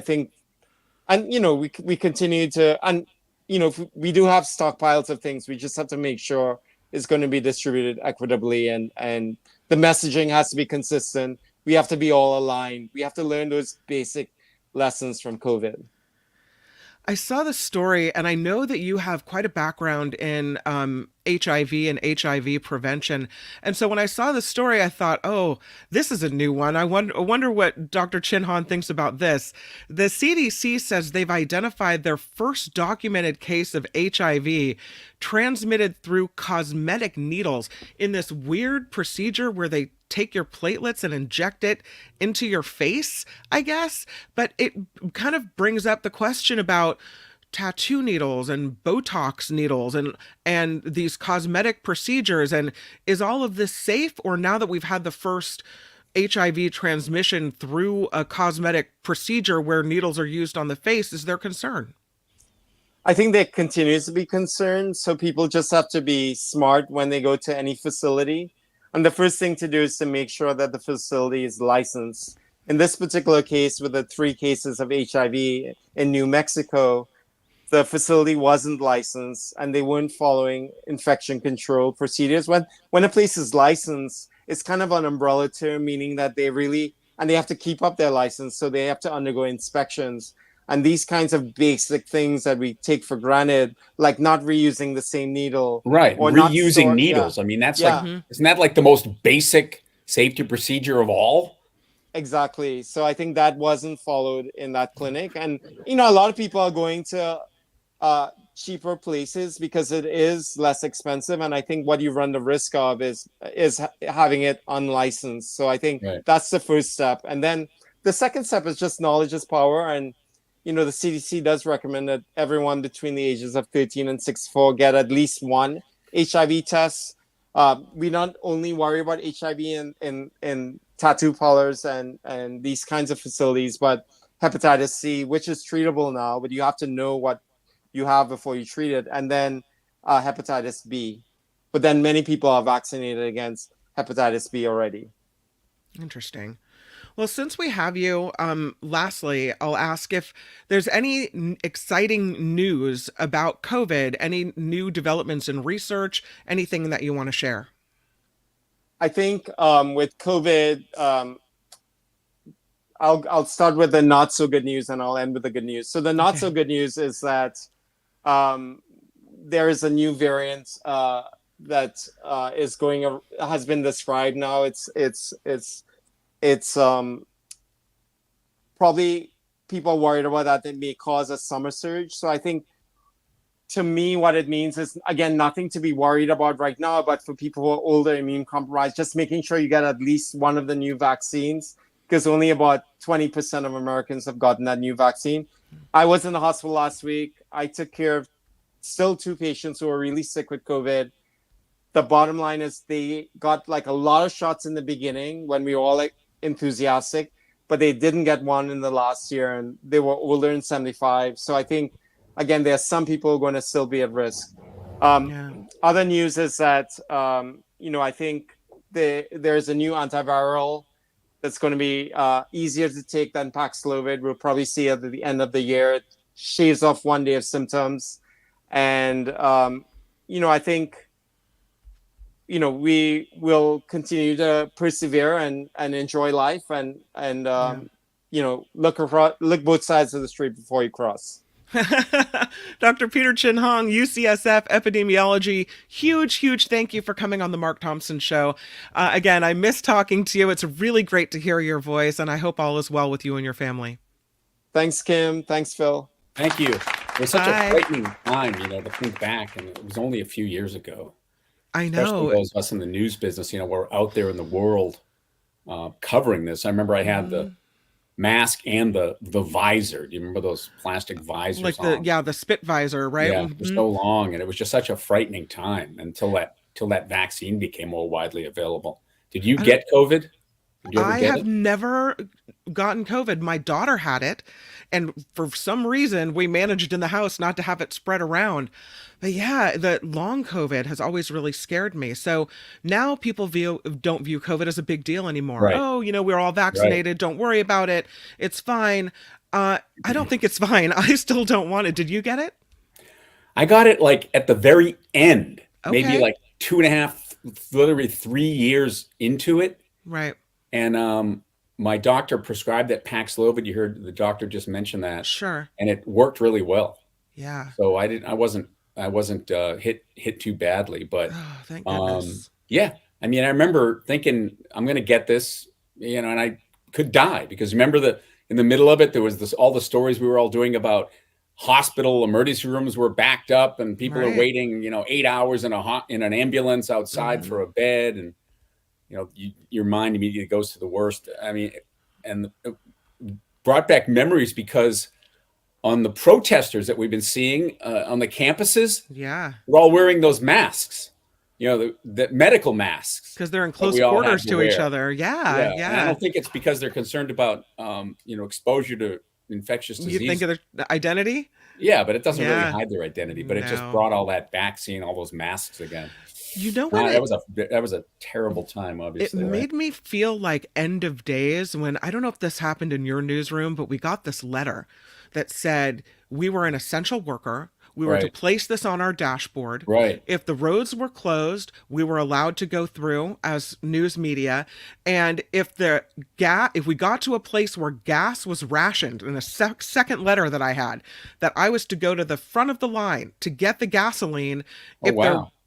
think, we continue to, and, we do have stockpiles of things. We just have to make sure it's going to be distributed equitably, and the messaging has to be consistent. We have to be all aligned. We have to learn those basic lessons from COVID. I saw the story, and I know that you have quite a background in HIV and HIV prevention. And so when I saw the story, I thought, oh, this is a new one. I wonder what Dr. Chinhan thinks about this. The CDC says they've identified their first documented case of HIV transmitted through cosmetic needles in this weird procedure where they take your platelets and inject it into your face, I guess. But it kind of brings up the question about tattoo needles and Botox needles and these cosmetic procedures. And is all of this safe? Or now that we've had the first HIV transmission through a cosmetic procedure where needles are used on the face, is there concern? I think there continues to be concern. So people just have to be smart when they go to any facility. And the first thing to do is to make sure that the facility is licensed. In this particular case, with the 3 cases of HIV in New Mexico, the facility wasn't licensed and they weren't following infection control procedures. When a place is licensed, it's kind of an umbrella term, meaning that they have to keep up their license, so they have to undergo inspections. And these kinds of basic things that we take for granted, like not reusing the same needle. Right. Or reusing needles. Yeah. I mean, that's yeah. like, isn't that like the most basic safety procedure of all? Exactly. So I think that wasn't followed in that clinic. And, a lot of people are going to cheaper places because it is less expensive. And I think what you run the risk of is having it unlicensed. So I think that's the first step. And then the second step is just knowledge is power. And, the CDC does recommend that everyone between the ages of 13 and 64 get at least one HIV test. We not only worry about HIV in tattoo parlors and these kinds of facilities, but hepatitis C, which is treatable now, but you have to know what you have before you treat it. And then hepatitis B. But then many people are vaccinated against hepatitis B already. Interesting. Well, since we have you, lastly, I'll ask if there's any exciting news about COVID, any new developments in research, anything that you want to share. I think with COVID, I'll start with the not so good news and I'll end with the good news. So the not so good news is that there is a new variant that has been described now. It's probably people are worried about that it may cause a summer surge. So I think, to me, what it means is, again, nothing to be worried about right now, but for people who are older, immune compromised, just making sure you get at least one of the new vaccines, because only about 20% of Americans have gotten that new vaccine. I was in the hospital last week. I took care of still 2 patients who were really sick with COVID. The bottom line is they got like a lot of shots in the beginning when we were all like enthusiastic, but they didn't get one in the last year and they were older than 75. So I think, again, there are some people who are going to still be at risk. Other news is that, I think there's a new antiviral that's going to be easier to take than Paxlovid. We'll probably see at the end of the year. It shaves off 1 day of symptoms. And, I think, we will continue to persevere and enjoy life and look both sides of the street before you cross. Dr. Peter Chin Hong, UCSF Epidemiology, huge thank you for coming on the Mark Thompson Show. Again, I miss talking to you. It's really great to hear your voice, and I hope all is well with you and your family. Thanks, Kim. Thanks, Phil. Thank you. It was such a frightening time, to think back, and it was only a few years ago. I know. Especially those of us in the news business, we're out there in the world covering this. I remember I had the mask and the visor. Do you remember those plastic visors? Like the spit visor, right? Yeah, for so long, and it was just such a frightening time until that vaccine became more widely available. Did you get COVID? Did you ever I have never gotten COVID. My daughter had it, and for some reason we managed in the house not to have it spread around. But yeah, the long COVID has always really scared me. So now people don't view COVID as a big deal anymore. Right. Oh, we're all vaccinated. Right. Don't worry about it. It's fine. I don't think it's fine. I still don't want it. Did you get it? I got it like at the very end, maybe like 2.5, literally 3 years into it. Right. And my doctor prescribed that Paxlovid. You heard the doctor just mention that. Sure. And it worked really well. Yeah. So I wasn't hit too badly, but thank goodness. Yeah. I mean, I remember thinking I'm going to get this, and I could die because remember that in the middle of it, there was all the stories we were all doing about hospital emergency rooms were backed up and people are waiting, 8 hours in an ambulance outside for a bed. And, your mind immediately goes to the worst. I mean, and it brought back memories because on the protesters that we've been seeing on the campuses, we're all wearing those masks, the medical masks. Because they're in close quarters to each other. Yeah. And I don't think it's because they're concerned about, exposure to infectious disease. You think of their identity? Yeah, but it doesn't really hide their identity. But it just brought all that back, seeing all those masks again. You know what? That was a terrible time, obviously. It made me feel like end of days when, I don't know if this happened in your newsroom, but we got this letter that said we were an essential worker. We were to place this on our dashboard. Right. If the roads were closed, we were allowed to go through as news media. And if we got to a place where gas was rationed, in a second letter that I had, that I was to go to the front of the line to get the gasoline.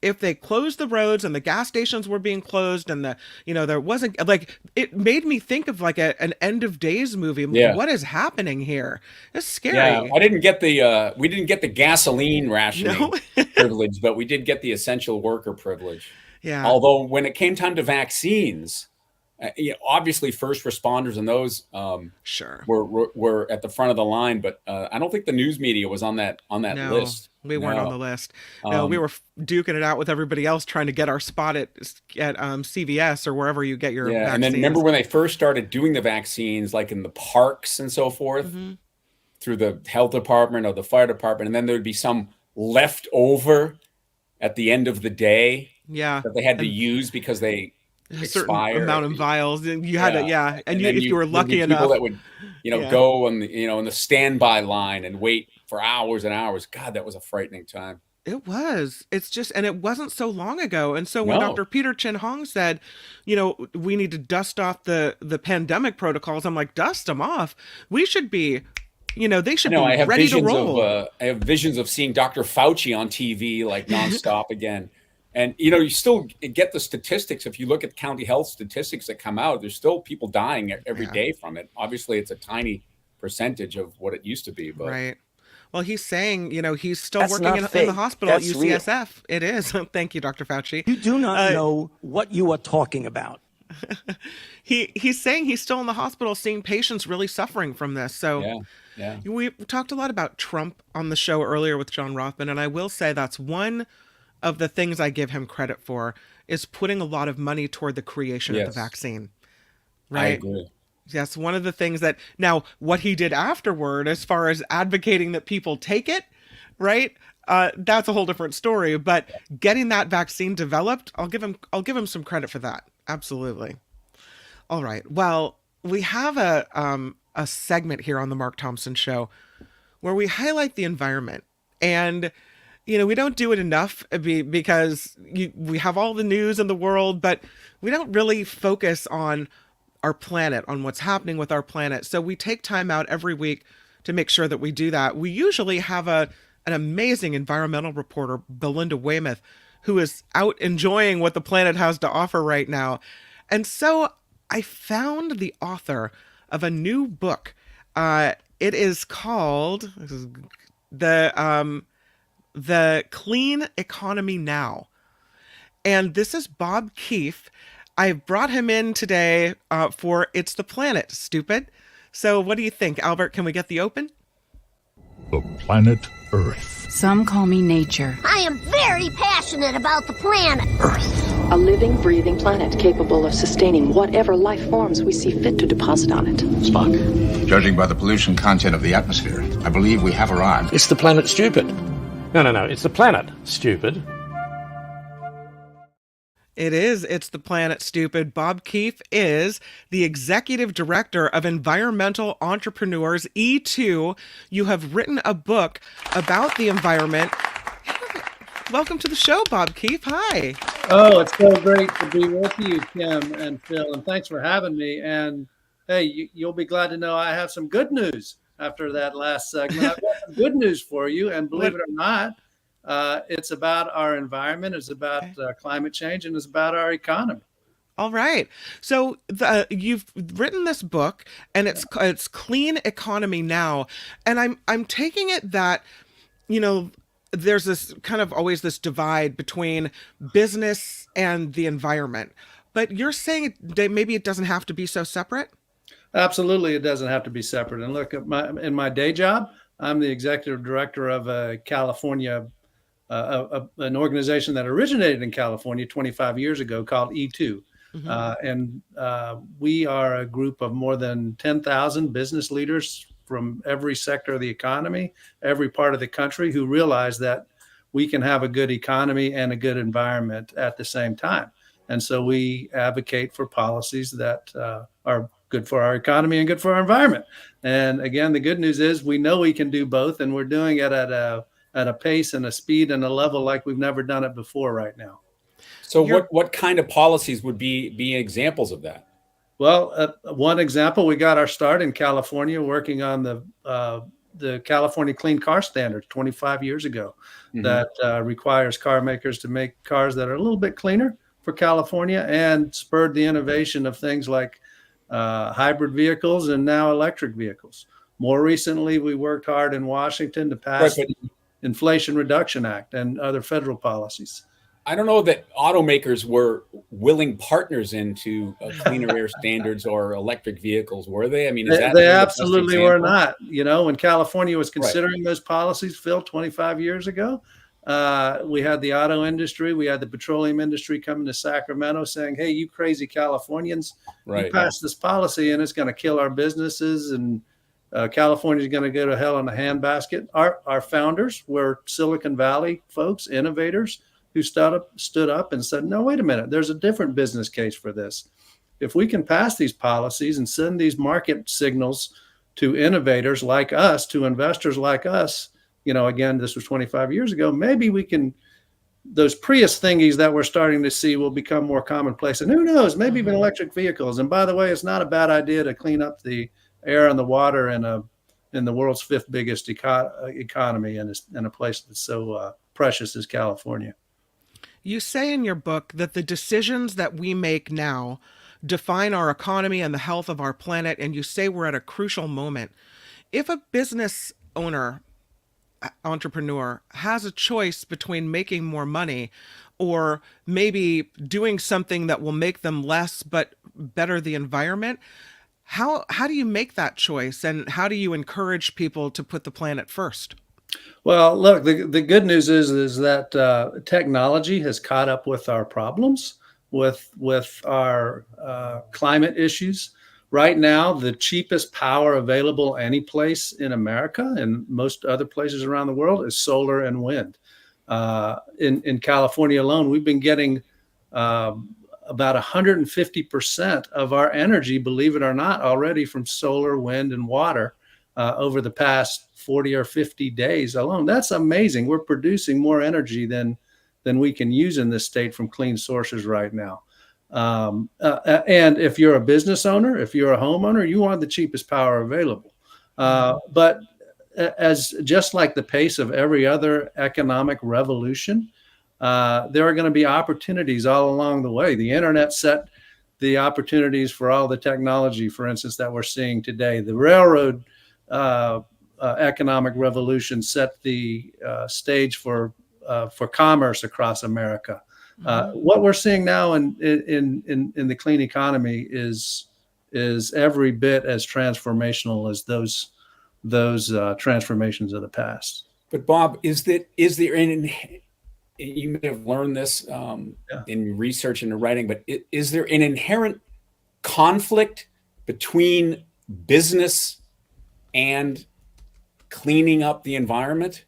If they closed the roads and the gas stations were being closed and there wasn't, like, it made me think of like an end of days movie. Yeah. What is happening here? It's scary. Yeah, we didn't get the gasoline rationing privilege, but we did get the essential worker privilege. Yeah. Although when it came time to vaccines, obviously first responders and those sure were at the front of the line, but I don't think the news media was on that list. We weren't on the list. No, we were duking it out with everybody else trying to get our spot at CVS or wherever you get your vaccines. And then remember when they first started doing the vaccines, like in the parks and so forth, through the health department or the fire department, and then there'd be some left over at the end of the day that they had to use because they a certain amount of vials, and you had to, and if you were lucky people enough that would, go on the, in the standby line and wait for hours and hours. God, that was a frightening time. It was. It's just, and it wasn't so long ago. And so when Dr. Peter Chin Hong said, we need to dust off the pandemic protocols, I'm like, dust them off. We should be, they should be ready to roll. I have visions of seeing Dr. Fauci on TV like nonstop again. And, you still get the statistics. If you look at county health statistics that come out, there's still people dying every day from it. Obviously, it's a tiny percentage of what it used to be. But. Right. Well, he's saying, he's still working in the hospital at UCSF. Real. It is. Thank you, Dr. Fauci. You do not know what you are talking about. He's saying he's still in the hospital seeing patients really suffering from this. So we talked a lot about Trump on the show earlier with John Rothmann, and I will say that's one of the things I give him credit for is putting a lot of money toward the creation of the vaccine. Right? I agree. Yes, one of the things that now what he did afterward, as far as advocating that people take it, right? That's a whole different story. But getting that vaccine developed, I'll give him some credit for that. Absolutely. All right. Well, we have a segment here on the Mark Thompson Show where we highlight the environment, and we don't do it enough because we have all the news in the world, but we don't really focus on our planet, on what's happening with our planet. So we take time out every week to make sure that we do that. We usually have an amazing environmental reporter, Belinda Weymouth, who is out enjoying what the planet has to offer right now. And so I found the author of a new book. It is called The Clean Economy Now. And this is Bob Keefe. I brought him in today for It's the Planet, Stupid. So what do you think, Albert? Can we get the open? The planet Earth. Some call me nature. I am very passionate about the planet Earth. A living, breathing planet capable of sustaining whatever life forms we see fit to deposit on it. Spock, judging by the pollution content of the atmosphere, I believe we have arrived. It's the planet Stupid. No. It's the planet Stupid. It is. It's the planet Stupid. Bob Keefe is the executive director of Environmental Entrepreneurs, E2. You have written a book about the environment. Welcome to the show, Bob Keefe. Hi. Oh, it's so great to be with you, Kim and Phil, and thanks for having me. And hey, you'll be glad to know I have some good news after that last segment. I've got some good news for you, and believe it or not, it's about our environment, it's about climate change, and it's about our economy. All right. So you've written this book, and it's Clean Economy Now, and I'm taking it that there's this kind of always this divide between business and the environment, but you're saying that maybe it doesn't have to be so separate. Absolutely, it doesn't have to be separate. And look, in my day job, I'm the executive director of a California. An organization that originated in California 25 years ago called E2. Mm-hmm. And we are a group of more than 10,000 business leaders from every sector of the economy, every part of the country, who realize that we can have a good economy and a good environment at the same time. And so we advocate for policies that are good for our economy and good for our environment. And again, the good news is we know we can do both, and we're doing it at a pace and a speed and a level like we've never done it before right now. So what kind of policies would be examples of that? Well, one example, we got our start in California working on the California Clean Car Standard 25 years ago that requires car makers to make cars that are a little bit cleaner for California, and spurred the innovation of things like hybrid vehicles and now electric vehicles. More recently, we worked hard in Washington to pass the Inflation Reduction Act and other federal policies. I don't know that automakers were willing partners into cleaner air standards or electric vehicles, were they? I mean, is that they absolutely were not. You know, when California was considering those policies, Phil, 25 years ago, we had the auto industry, we had the petroleum industry coming to Sacramento saying, hey, you crazy Californians, you passed this policy and it's going to kill our businesses, and California is going to go to hell in a handbasket. Our founders were Silicon Valley folks, innovators, who stood up and said, no, wait a minute, there's a different business case for this. If we can pass these policies and send these market signals to innovators like us, to investors like us, you know, again, this was 25 years ago, maybe we can, those Prius thingies that we're starting to see will become more commonplace. And who knows, maybe even electric vehicles. And by the way, it's not a bad idea to clean up the air and the water in the world's fifth biggest economy, and in a place that's so precious as California. You say in your book that the decisions that we make now define our economy and the health of our planet, and you say we're at a crucial moment. If a business owner, entrepreneur, has a choice between making more money or maybe doing something that will make them less but better the environment, how do you make that choice, and how do you encourage people to put the planet first? Well, look, the good news is that technology has caught up with our problems, with our climate issues. Right now, the cheapest power available any place in America and most other places around the world is solar and wind. In California alone, we've been getting about 150% of our energy, believe it or not, already from solar, wind, and water. Over the past 40 or 50 days alone. That's amazing. We're producing more energy than we can use in this state from clean sources right now. And if you're a business owner, if you're a homeowner, you want the cheapest power available. But as just like the pace of every other economic revolution, there are going to be opportunities all along the way. The internet set the opportunities for all the technology, for instance, that we're seeing today. The railroad economic revolution set the stage for commerce across America. What we're seeing now in the clean economy is every bit as transformational as those transformations of the past. But Bob, is there you may have learned this in research and writing, but is there an inherent conflict between business and cleaning up the environment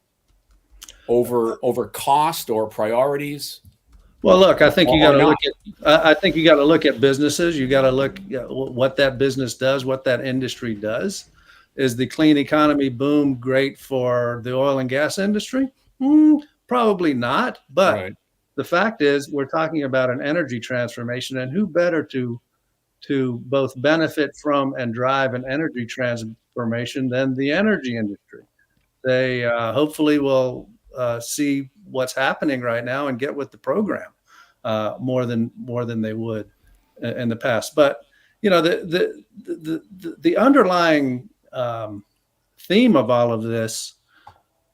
over cost or priorities? Well, look, I think you got to look at businesses. You got to look at what that business does, what that industry does. Is the clean economy boom great for the oil and gas industry? Probably not. But the fact is, we're talking about an energy transformation, and who better to both benefit from and drive an energy transformation than the energy industry? They hopefully will see what's happening right now and get with the program more than they would in the past. But you know, the underlying theme of all of this,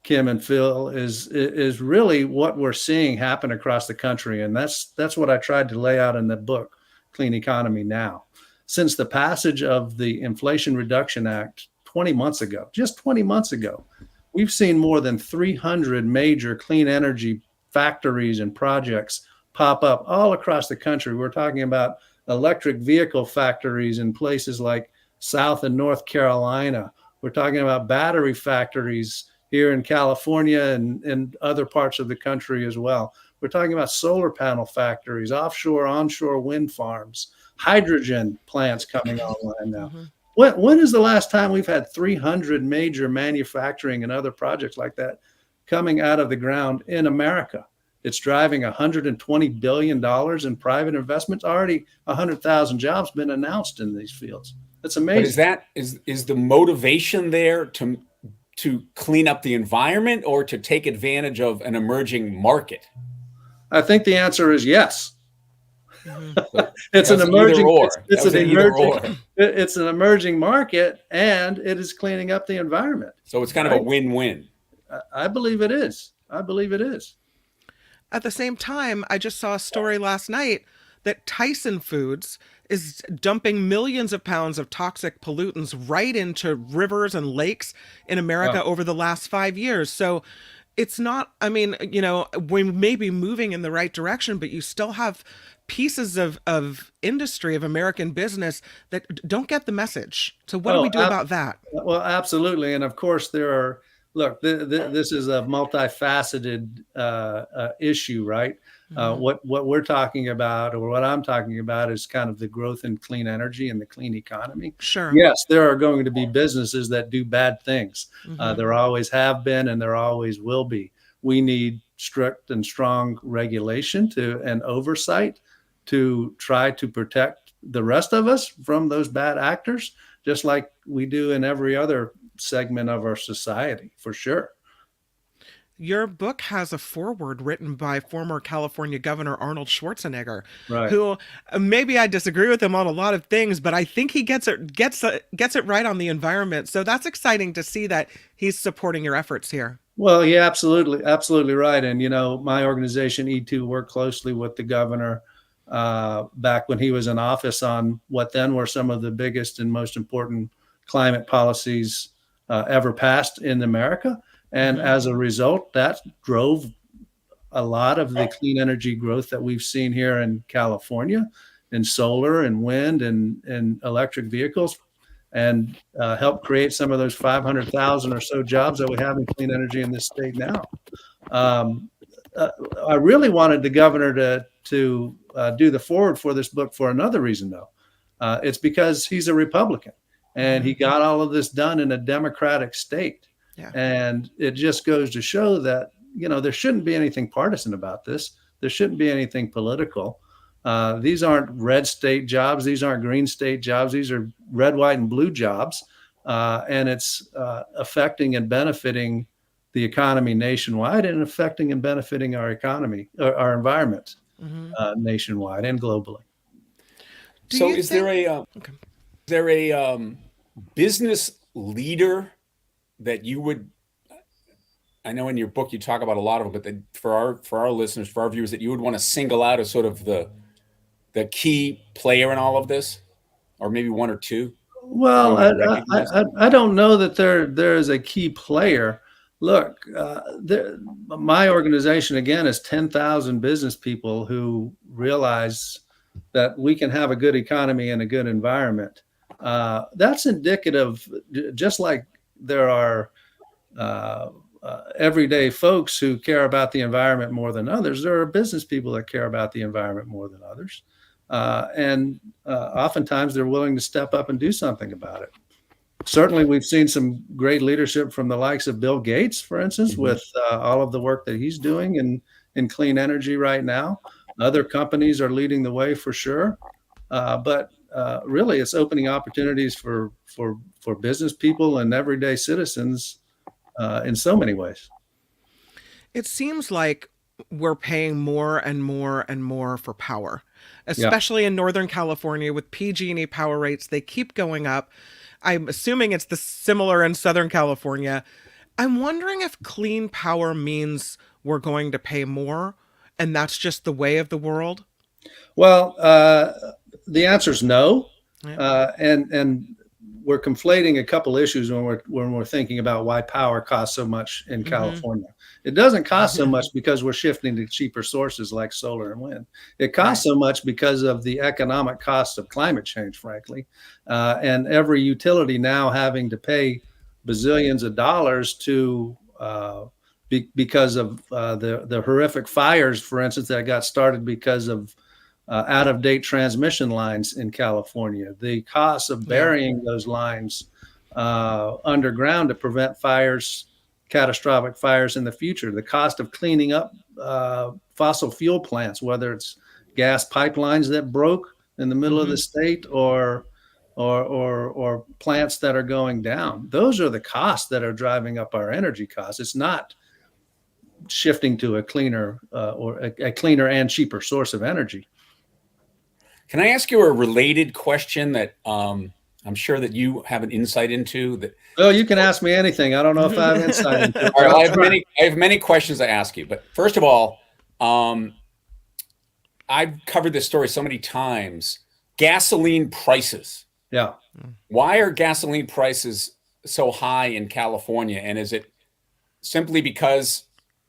Kim and Phil, is really what we're seeing happen across the country, and that's what I tried to lay out in the book, Clean Economy Now. Since the passage of the Inflation Reduction Act 20 months ago, just 20 months ago, we've seen more than 300 major clean energy factories and projects pop up all across the country. We're talking about electric vehicle factories in places like South and North Carolina. We're talking about battery factories here in California and other parts of the country as well. We're talking about solar panel factories, offshore, onshore wind farms, hydrogen plants coming online now. When is the last time we've had 300 major manufacturing and other projects like that coming out of the ground in America? It's driving $120 billion in private investments. Already 100,000 jobs been announced in these fields. That's amazing. But is the motivation there to clean up the environment or to take advantage of an emerging market? I think the answer is yes. It's an emerging market, and it is cleaning up the environment. So it's kind of a win-win. I believe it is. I believe it is. At the same time, I just saw a story last night that Tyson Foods is dumping millions of pounds of toxic pollutants right into rivers and lakes in America over the last 5 years. So it's not, I mean, you know, we may be moving in the right direction, but you still have pieces of industry, of American business that don't get the message. So what do we do about that? Well, absolutely. And of course there are, look, this is a multifaceted issue, right? What we're talking about, or what I'm talking about, is kind of the growth in clean energy and the clean economy. Sure. Yes, there are going to be businesses that do bad things. There always have been, and there always will be. We need strict and strong regulation and oversight to try to protect the rest of us from those bad actors, just like we do in every other segment of our society, for sure. Your book has a foreword written by former California Governor Arnold Schwarzenegger, right, who maybe I disagree with him on a lot of things, but I think he gets it right on the environment. So that's exciting to see that he's supporting your efforts here. Well, yeah, absolutely right. And, you know, my organization E2 worked closely with the governor back when he was in office on what then were some of the biggest and most important climate policies ever passed in America. And as a result, that drove a lot of the clean energy growth that we've seen here in California, in solar and wind and electric vehicles, and helped create some of those 500,000 or so jobs that we have in clean energy in this state now. I really wanted the governor to do the forward for this book for another reason, though. It's because he's a Republican, and he got all of this done in a Democratic state. Yeah. And it just goes to show that, you know, there shouldn't be anything partisan about this. There shouldn't be anything political. These aren't red state jobs. These aren't green state jobs. These are red, white, and blue jobs. And it's affecting and benefiting the economy nationwide, and affecting and benefiting our economy, our environment nationwide and globally. So is there a business leader that you would, I know in your book you talk about a lot of them, but that for our listeners, for our viewers, that you would want to single out as sort of the key player in all of this, or maybe one or two? Well, I don't know that there is a key player. Look, my organization, again, is 10,000 business people who realize that we can have a good economy and a good environment. That's indicative, just like there are everyday folks who care about the environment more than others, there are business people that care about the environment more than others. And oftentimes they're willing to step up and do something about it. Certainly, we've seen some great leadership from the likes of Bill Gates, for instance, with all of the work that he's doing in clean energy right now. Other companies are leading the way for sure. But really, it's opening opportunities for business people and everyday citizens in so many ways. It seems like we're paying more and more and more for power, especially in Northern California with PG&E power rates. They keep going up. I'm assuming it's similar in Southern California. I'm wondering if clean power means we're going to pay more, and that's just the way of the world. Well, the answer is no. Yeah. And we're conflating a couple issues when we're thinking about why power costs so much in California. It doesn't cost so much because we're shifting to cheaper sources like solar and wind. It costs so much because of the economic cost of climate change, frankly, and every utility now having to pay bazillions of dollars to because of the horrific fires, for instance, that got started because of out-of-date transmission lines in California, the cost of burying those lines underground to prevent fires, catastrophic fires in the future, the cost of cleaning up fossil fuel plants, whether it's gas pipelines that broke in the middle of the state or plants that are going down. Those are the costs that are driving up our energy costs. It's not shifting to a cleaner or a cleaner and cheaper source of energy. Can I ask you a related question that I'm sure that you have an insight into? That you can ask me anything. I don't know if I have insight into it. All right, I have many questions to ask you. But first of all, I've covered this story so many times. Gasoline prices. Yeah. Why are gasoline prices so high in California? And is it simply because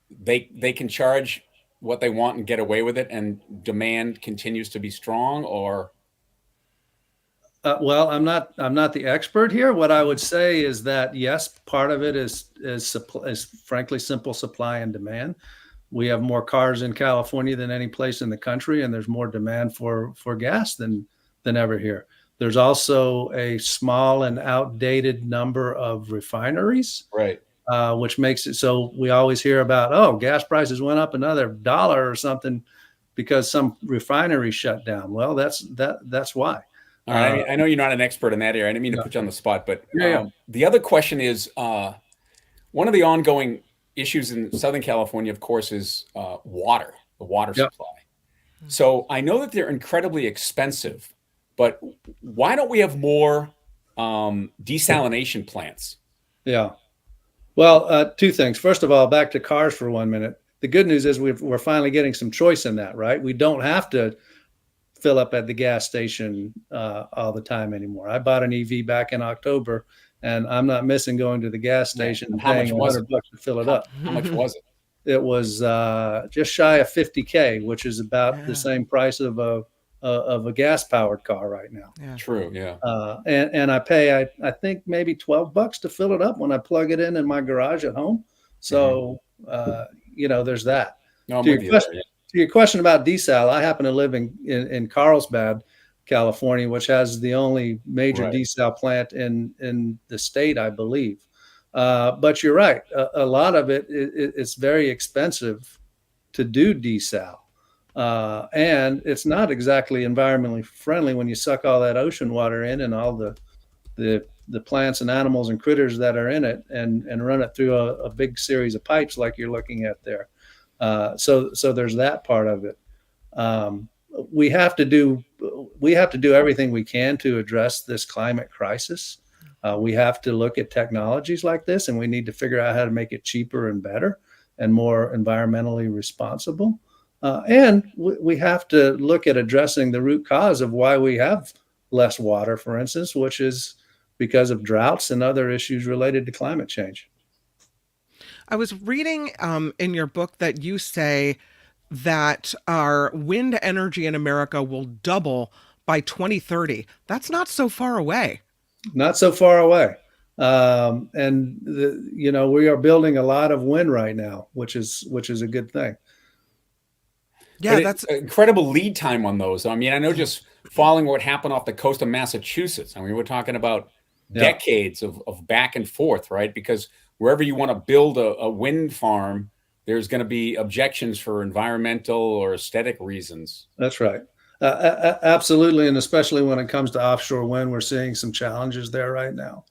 they can charge what they want and get away with it, and demand continues to be strong? Or well, I'm not the expert here. What I would say is that yes, part of it is frankly simple supply and demand. We have more cars in California than any place in the country, and there's more demand for gas than ever here. There's also a small and outdated number of refineries, right? Which makes it so we always hear about, gas prices went up another $1 or something because some refinery shut down. Well, that's why. All right. I know you're not an expert in that area. I didn't mean to put you on the spot, but the other question is one of the ongoing issues in Southern California, of course, is water, the water supply. So I know that they're incredibly expensive, but why don't we have more desalination plants? Yeah. Well, two things. First of all, back to cars for 1 minute. The good news is we're finally getting some choice in that, right? We don't have to fill up at the gas station all the time anymore. I bought an EV back in October, and I'm not missing going to the gas station and paying $100 to fill it up. How much was it? It was just shy of $50K, which is about the same price of a gas powered car right now. Yeah. True. Yeah. And I pay, I think maybe $12 to fill it up when I plug it in my garage at home. So, there's that. No, to your question about desal, I happen to live in Carlsbad, California, which has the only major desal plant in the state, I believe. But you're right. A lot of it's very expensive to do desal. And it's not exactly environmentally friendly when you suck all that ocean water in and all the plants and animals and critters that are in it and run it through a big series of pipes like you're looking at there. So there's that part of it. We have to do everything we can to address this climate crisis. We have to look at technologies like this, and we need to figure out how to make it cheaper and better and more environmentally responsible. And we have to look at addressing the root cause of why we have less water, for instance, which is because of droughts and other issues related to climate change. I was reading in your book that you say that our wind energy in America will double by 2030. That's not so far away. Not so far away. And we are building a lot of wind right now, which is a good thing. Yeah, that's incredible lead time on those. I mean, I know just following what happened off the coast of Massachusetts. I mean, we're talking about decades of back and forth, right? Because wherever you want to build a wind farm, there's going to be objections for environmental or aesthetic reasons. That's right. Absolutely. And especially when it comes to offshore wind, we're seeing some challenges there right now.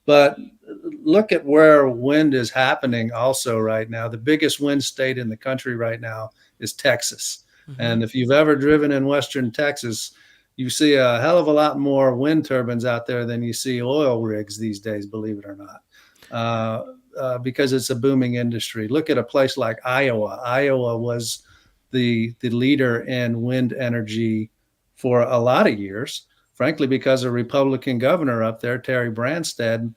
But look at where wind is happening also right now. The biggest wind state in the country right now is Texas. Mm-hmm. And if you've ever driven in Western Texas, you see a hell of a lot more wind turbines out there than you see oil rigs these days, believe it or not, because it's a booming industry. Look at a place like Iowa. Iowa was the leader in wind energy for a lot of years, frankly, because a Republican governor up there, Terry Branstad,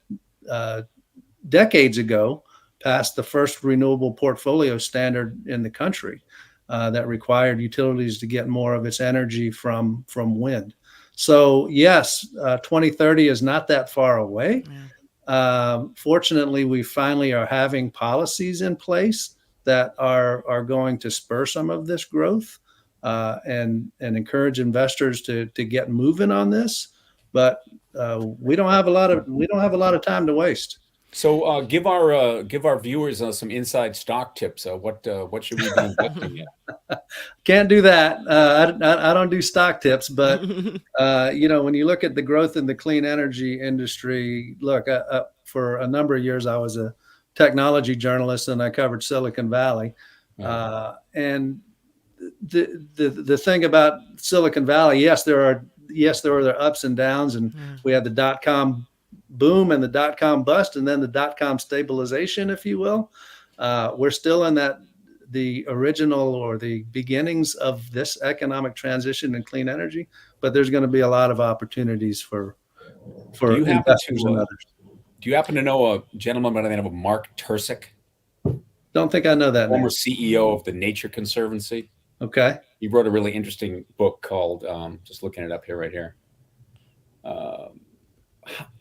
decades ago, passed the first renewable portfolio standard in the country that required utilities to get more of its energy from wind. So yes, 2030 is not that far away. Yeah. Fortunately, we finally are having policies in place that are going to spur some of this growth. and encourage investors to get moving on this. But we don't have a lot of time to waste. So give our viewers some inside stock tips. What should we be investing in? Can't do that. I don't do stock tips, but when you look at the growth in the clean energy industry, look, for a number of years I was a technology journalist and I covered Silicon Valley, and the thing about Silicon Valley, yes, there are their ups and downs, and we had the dot-com boom and the dot-com bust, and then the dot-com stabilization, if you will. We're still in the original or the beginnings of this economic transition in clean energy, but there's going to be a lot of opportunities for investors and others. Do you happen to know a gentleman by the name of Mark Tursick? Don't think I know that Former name. CEO of the Nature Conservancy. Okay. He wrote a really interesting book called, just looking it up here, right here.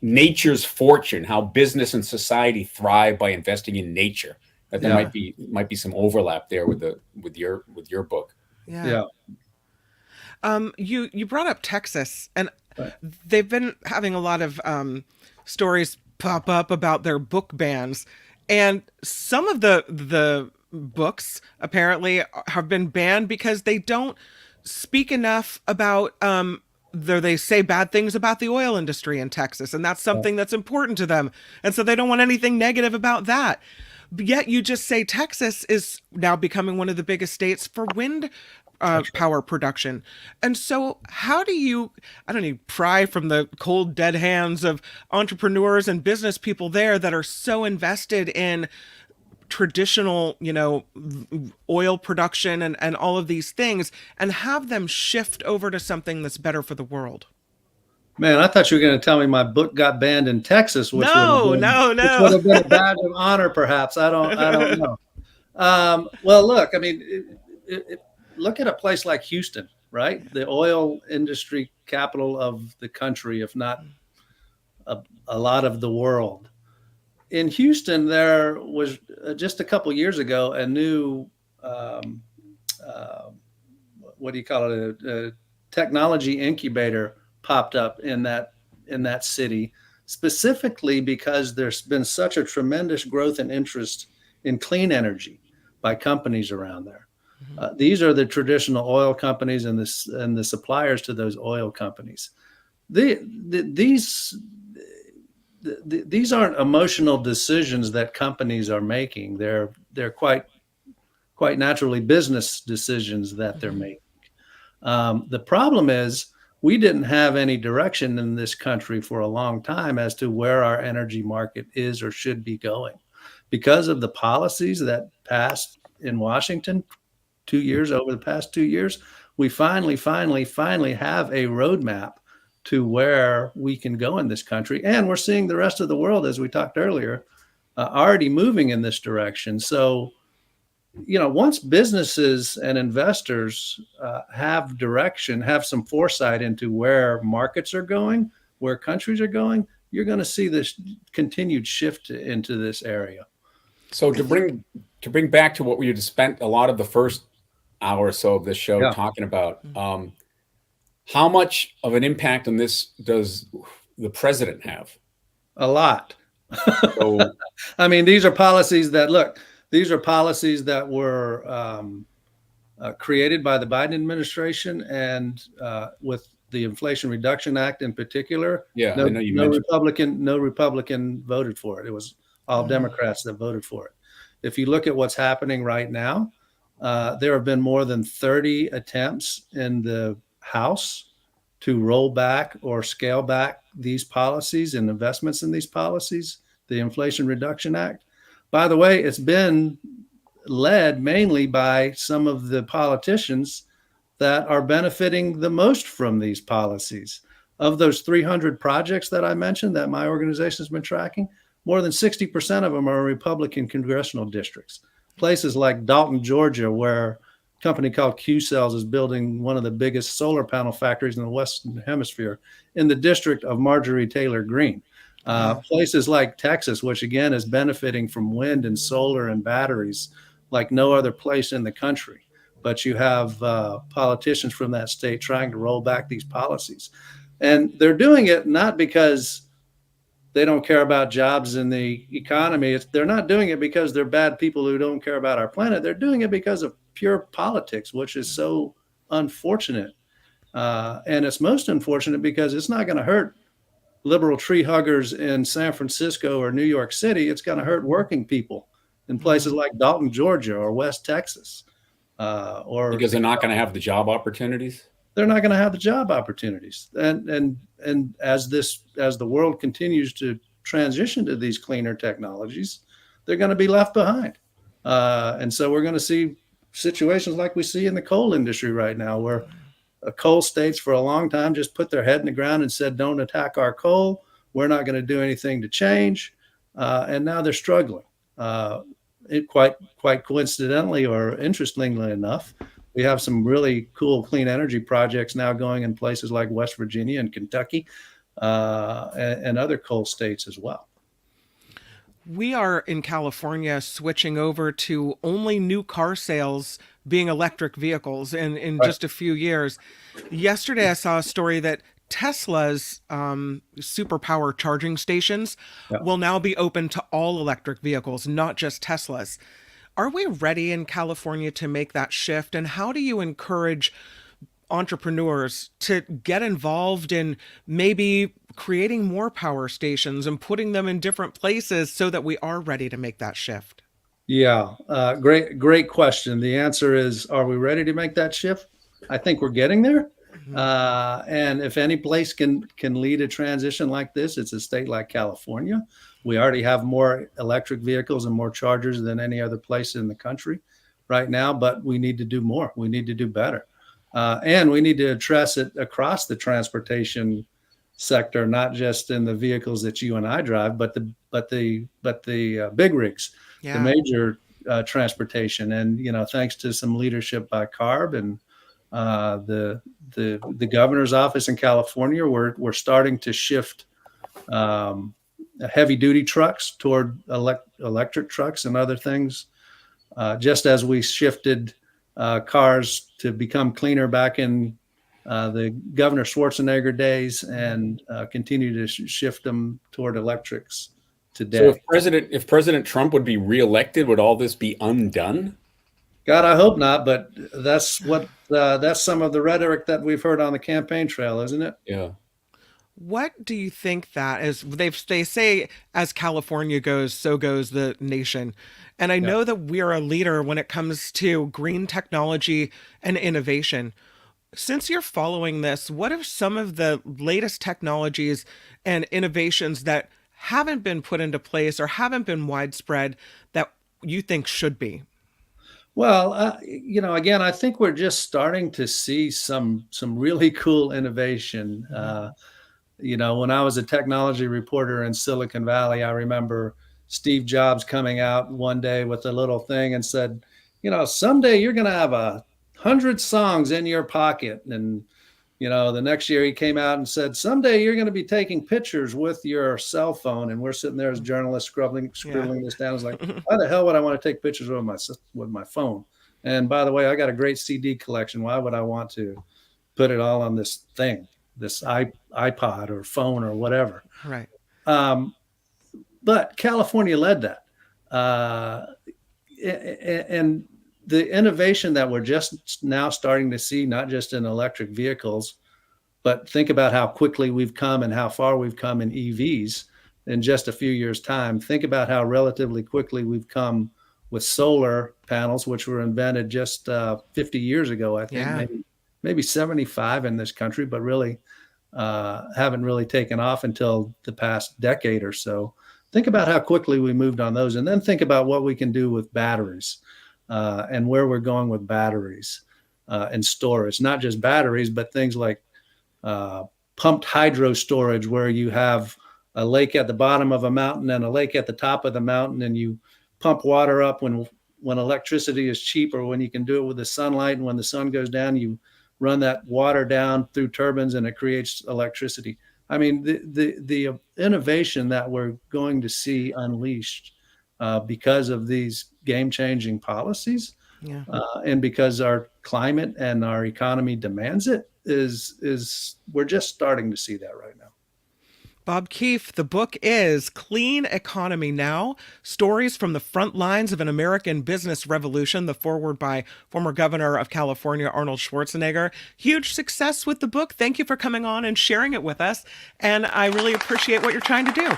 Nature's Fortune: How Business and Society Thrive by Investing in Nature. That there might be some overlap there with your book. Yeah. You brought up Texas, and they've been having a lot of stories pop up about their book bans, and some of the books apparently have been banned because they don't speak enough about they say bad things about the oil industry in Texas, and that's something that's important to them, and so they don't want anything negative about that. Yet you just say Texas is now becoming one of the biggest states for wind power production. And so how do you, pry from the cold, dead hands of entrepreneurs and business people there that are so invested in traditional, oil production and all of these things, and have them shift over to something that's better for the world? Man, I thought you were going to tell me my book got banned in Texas, which no. would have been a badge of honor, perhaps. I don't know. Well, look, look at a place like Houston, right? The oil industry capital of the country, if not a lot of the world. In Houston, there was just a couple years ago a new, a technology incubator popped up in that city, specifically because there's been such a tremendous growth and interest in clean energy by companies around there. These are the traditional oil companies and the suppliers to those oil companies. These aren't emotional decisions that companies are making. They're quite naturally business decisions that they're making. The problem is we didn't have any direction in this country for a long time as to where our energy market is or should be going. Because of the policies that passed in Washington over the past 2 years, we finally have a roadmap to where we can go in this country. And we're seeing the rest of the world, as we talked earlier, already moving in this direction. So, once businesses and investors have direction, have some foresight into where markets are going, where countries are going, you're going to see this continued shift into this area. So to bring back to what we had spent a lot of the first hour or so of this show talking about, how much of an impact on this does the president have? A lot. So, these are policies that were created by the Biden administration, and with the Inflation Reduction Act in particular. Yeah, I know you mentioned. No Republican voted for it. It was all Democrats that voted for it. If you look at what's happening right now, there have been more than 30 attempts in the House to roll back or scale back these policies and investments in these policies, the Inflation Reduction Act. By the way, it's been led mainly by some of the politicians that are benefiting the most from these policies. Of those 300 projects that I mentioned that my organization has been tracking, more than 60% of them are Republican congressional districts. Places like Dalton, Georgia, where a company called Q-Cells is building one of the biggest solar panel factories in the Western Hemisphere in the district of Marjorie Taylor Greene. Places like Texas, which again is benefiting from wind and solar and batteries like no other place in the country. but you have politicians from that state trying to roll back these policies. And they're doing it not because they don't care about jobs in the economy. They're not doing it because they're bad people who don't care about our planet. They're doing it because of pure politics, which is so unfortunate. And it's most unfortunate because it's not going to hurt liberal tree huggers in San Francisco or New York City. It's going to hurt working people in places like Dalton, Georgia, or West Texas. Or because they're not going to have the job opportunities. They're not going to have the job opportunities. And as the world continues to transition to these cleaner technologies, they're going to be left behind. And so we're going to see situations like we see in the coal industry right now, where coal states for a long time just put their head in the ground and said, don't attack our coal. We're not going to do anything to change. And now they're struggling. Quite coincidentally or interestingly enough, we have some really cool clean energy projects now going in places like West Virginia and Kentucky and other coal states as well. We are in California switching over to only new car sales being electric vehicles in just a few years. Yesterday, I saw a story that Tesla's superpower charging stations will now be open to all electric vehicles, not just Tesla's. Are we ready in California to make that shift? And how do you encourage entrepreneurs to get involved in maybe creating more power stations and putting them in different places so that we are ready to make that shift? Yeah, great question. The answer is, are we ready to make that shift? I think we're getting there. And if any place can lead a transition like this, it's a state like California. We already have more electric vehicles and more chargers than any other place in the country right now, but we need to do more. We need to do better. And we need to address it across the transportation sector, not just in the vehicles that you and I drive, but the big rigs, the major transportation. And thanks to some leadership by CARB and the governor's office in California, we're starting to shift heavy duty trucks toward electric trucks and other things, just as we shifted cars to become cleaner back in the Governor Schwarzenegger days, and continue to shift them toward electrics today. So if President Trump would be reelected, would all this be undone? God, I hope not, but that's some of the rhetoric that we've heard on the campaign trail, isn't it? Yeah. What do you think that is? They say as California goes, so goes the nation. And I know that we are a leader when it comes to green technology and innovation. Since you're following this, what are some of the latest technologies and innovations that haven't been put into place or haven't been widespread that you think should be? Well, again, I think we're just starting to see some really cool innovation. When I was a technology reporter in Silicon Valley, I remember Steve Jobs coming out one day with a little thing and said, someday you're going to have 100 songs in your pocket. And, the next year he came out and said, someday you're going to be taking pictures with your cell phone. And we're sitting there as journalists scribbling this down. It's like, why the hell would I want to take pictures with my phone? And by the way, I got a great CD collection. Why would I want to put it all on this thing, this iPod or phone or whatever? Right. But California led that. And the innovation that we're just now starting to see, not just in electric vehicles, but think about how quickly we've come and how far we've come in EVs in just a few years' time. Think about how relatively quickly we've come with solar panels, which were invented just 50 years ago, I think, maybe 75 in this country, but really haven't really taken off until the past decade or so. Think about how quickly we moved on those, and then think about what we can do with batteries. And where we're going with batteries and storage, not just batteries, but things like pumped hydro storage, where you have a lake at the bottom of a mountain and a lake at the top of the mountain, and you pump water up when electricity is cheap, or when you can do it with the sunlight. And when the sun goes down, you run that water down through turbines and it creates electricity. I mean, the innovation that we're going to see unleashed because of these game-changing policies Yeah. And because our climate and our economy demands it, is we're just starting to see that right now. Bob Keefe, the book is Clean Economy Now, Stories from the Front Lines of an American Business Revolution, the foreword by former Governor of California, Arnold Schwarzenegger. Huge success with the book. Thank you for coming on and sharing it with us. And I really appreciate what you're trying to do.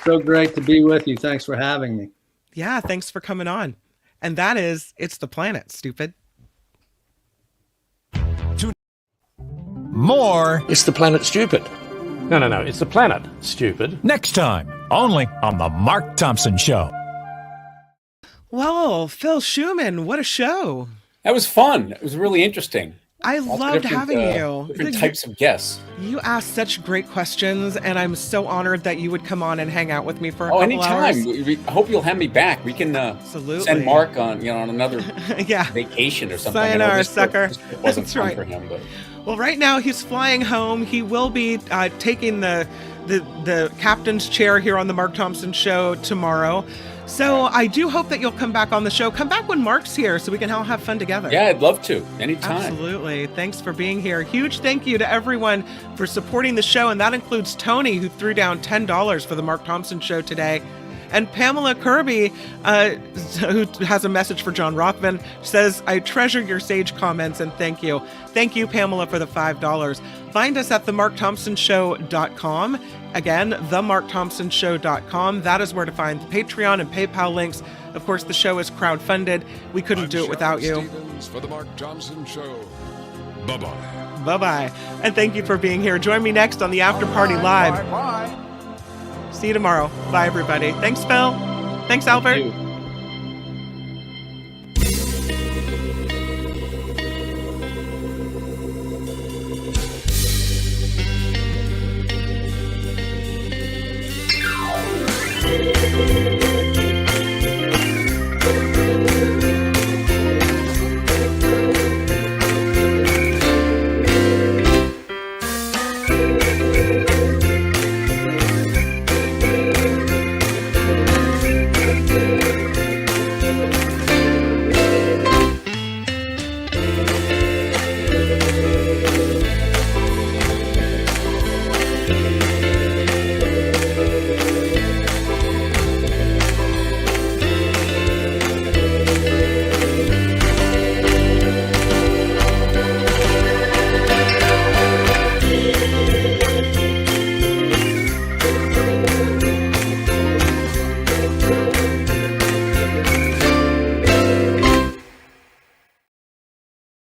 So great to be with you. Thanks for having me. Yeah, thanks for coming on. And that is It's the Planet, stupid. More It's the Planet, stupid. No, it's the planet, stupid. Next time, only on The Mark Thompson Show. Well, Phil Schumann, what a show. That was fun. It was really interesting. I loved having you. Different types of guests. You asked such great questions, and I'm so honored that you would come on and hang out with me for a couple anytime. hours. I hope you'll have me back. We can Absolutely send Mark on another yeah. vacation or something. Sayonara, sucker. It wasn't That's fun right. for him, but. Well, right now he's flying home. He will be taking the captain's chair here on the Mark Thompson Show tomorrow. So I do hope that you'll come back on the show. Come back when Mark's here so we can all have fun together. Yeah, I'd love to. Anytime. Absolutely. Thanks for being here. Huge thank you to everyone for supporting the show. And that includes Tony, who threw down $10 for the Mark Thompson Show today. And Pamela Kirby, who has a message for John Rothmann, says, I treasure your sage comments and thank you. Thank you, Pamela, for the $5. Find us at themarkthompsonshow.com. Again, themarkthompsonshow.com. That is where to find the Patreon and PayPal links. Of course, the show is crowdfunded. We couldn't do it without you. Stevens for the Mark Thompson Show. Bye-bye. Bye-bye. And thank you for being here. Join me next on the After Party Live. Bye-bye. See you tomorrow. Bye, everybody. Thanks, Phil. Thanks, Albert.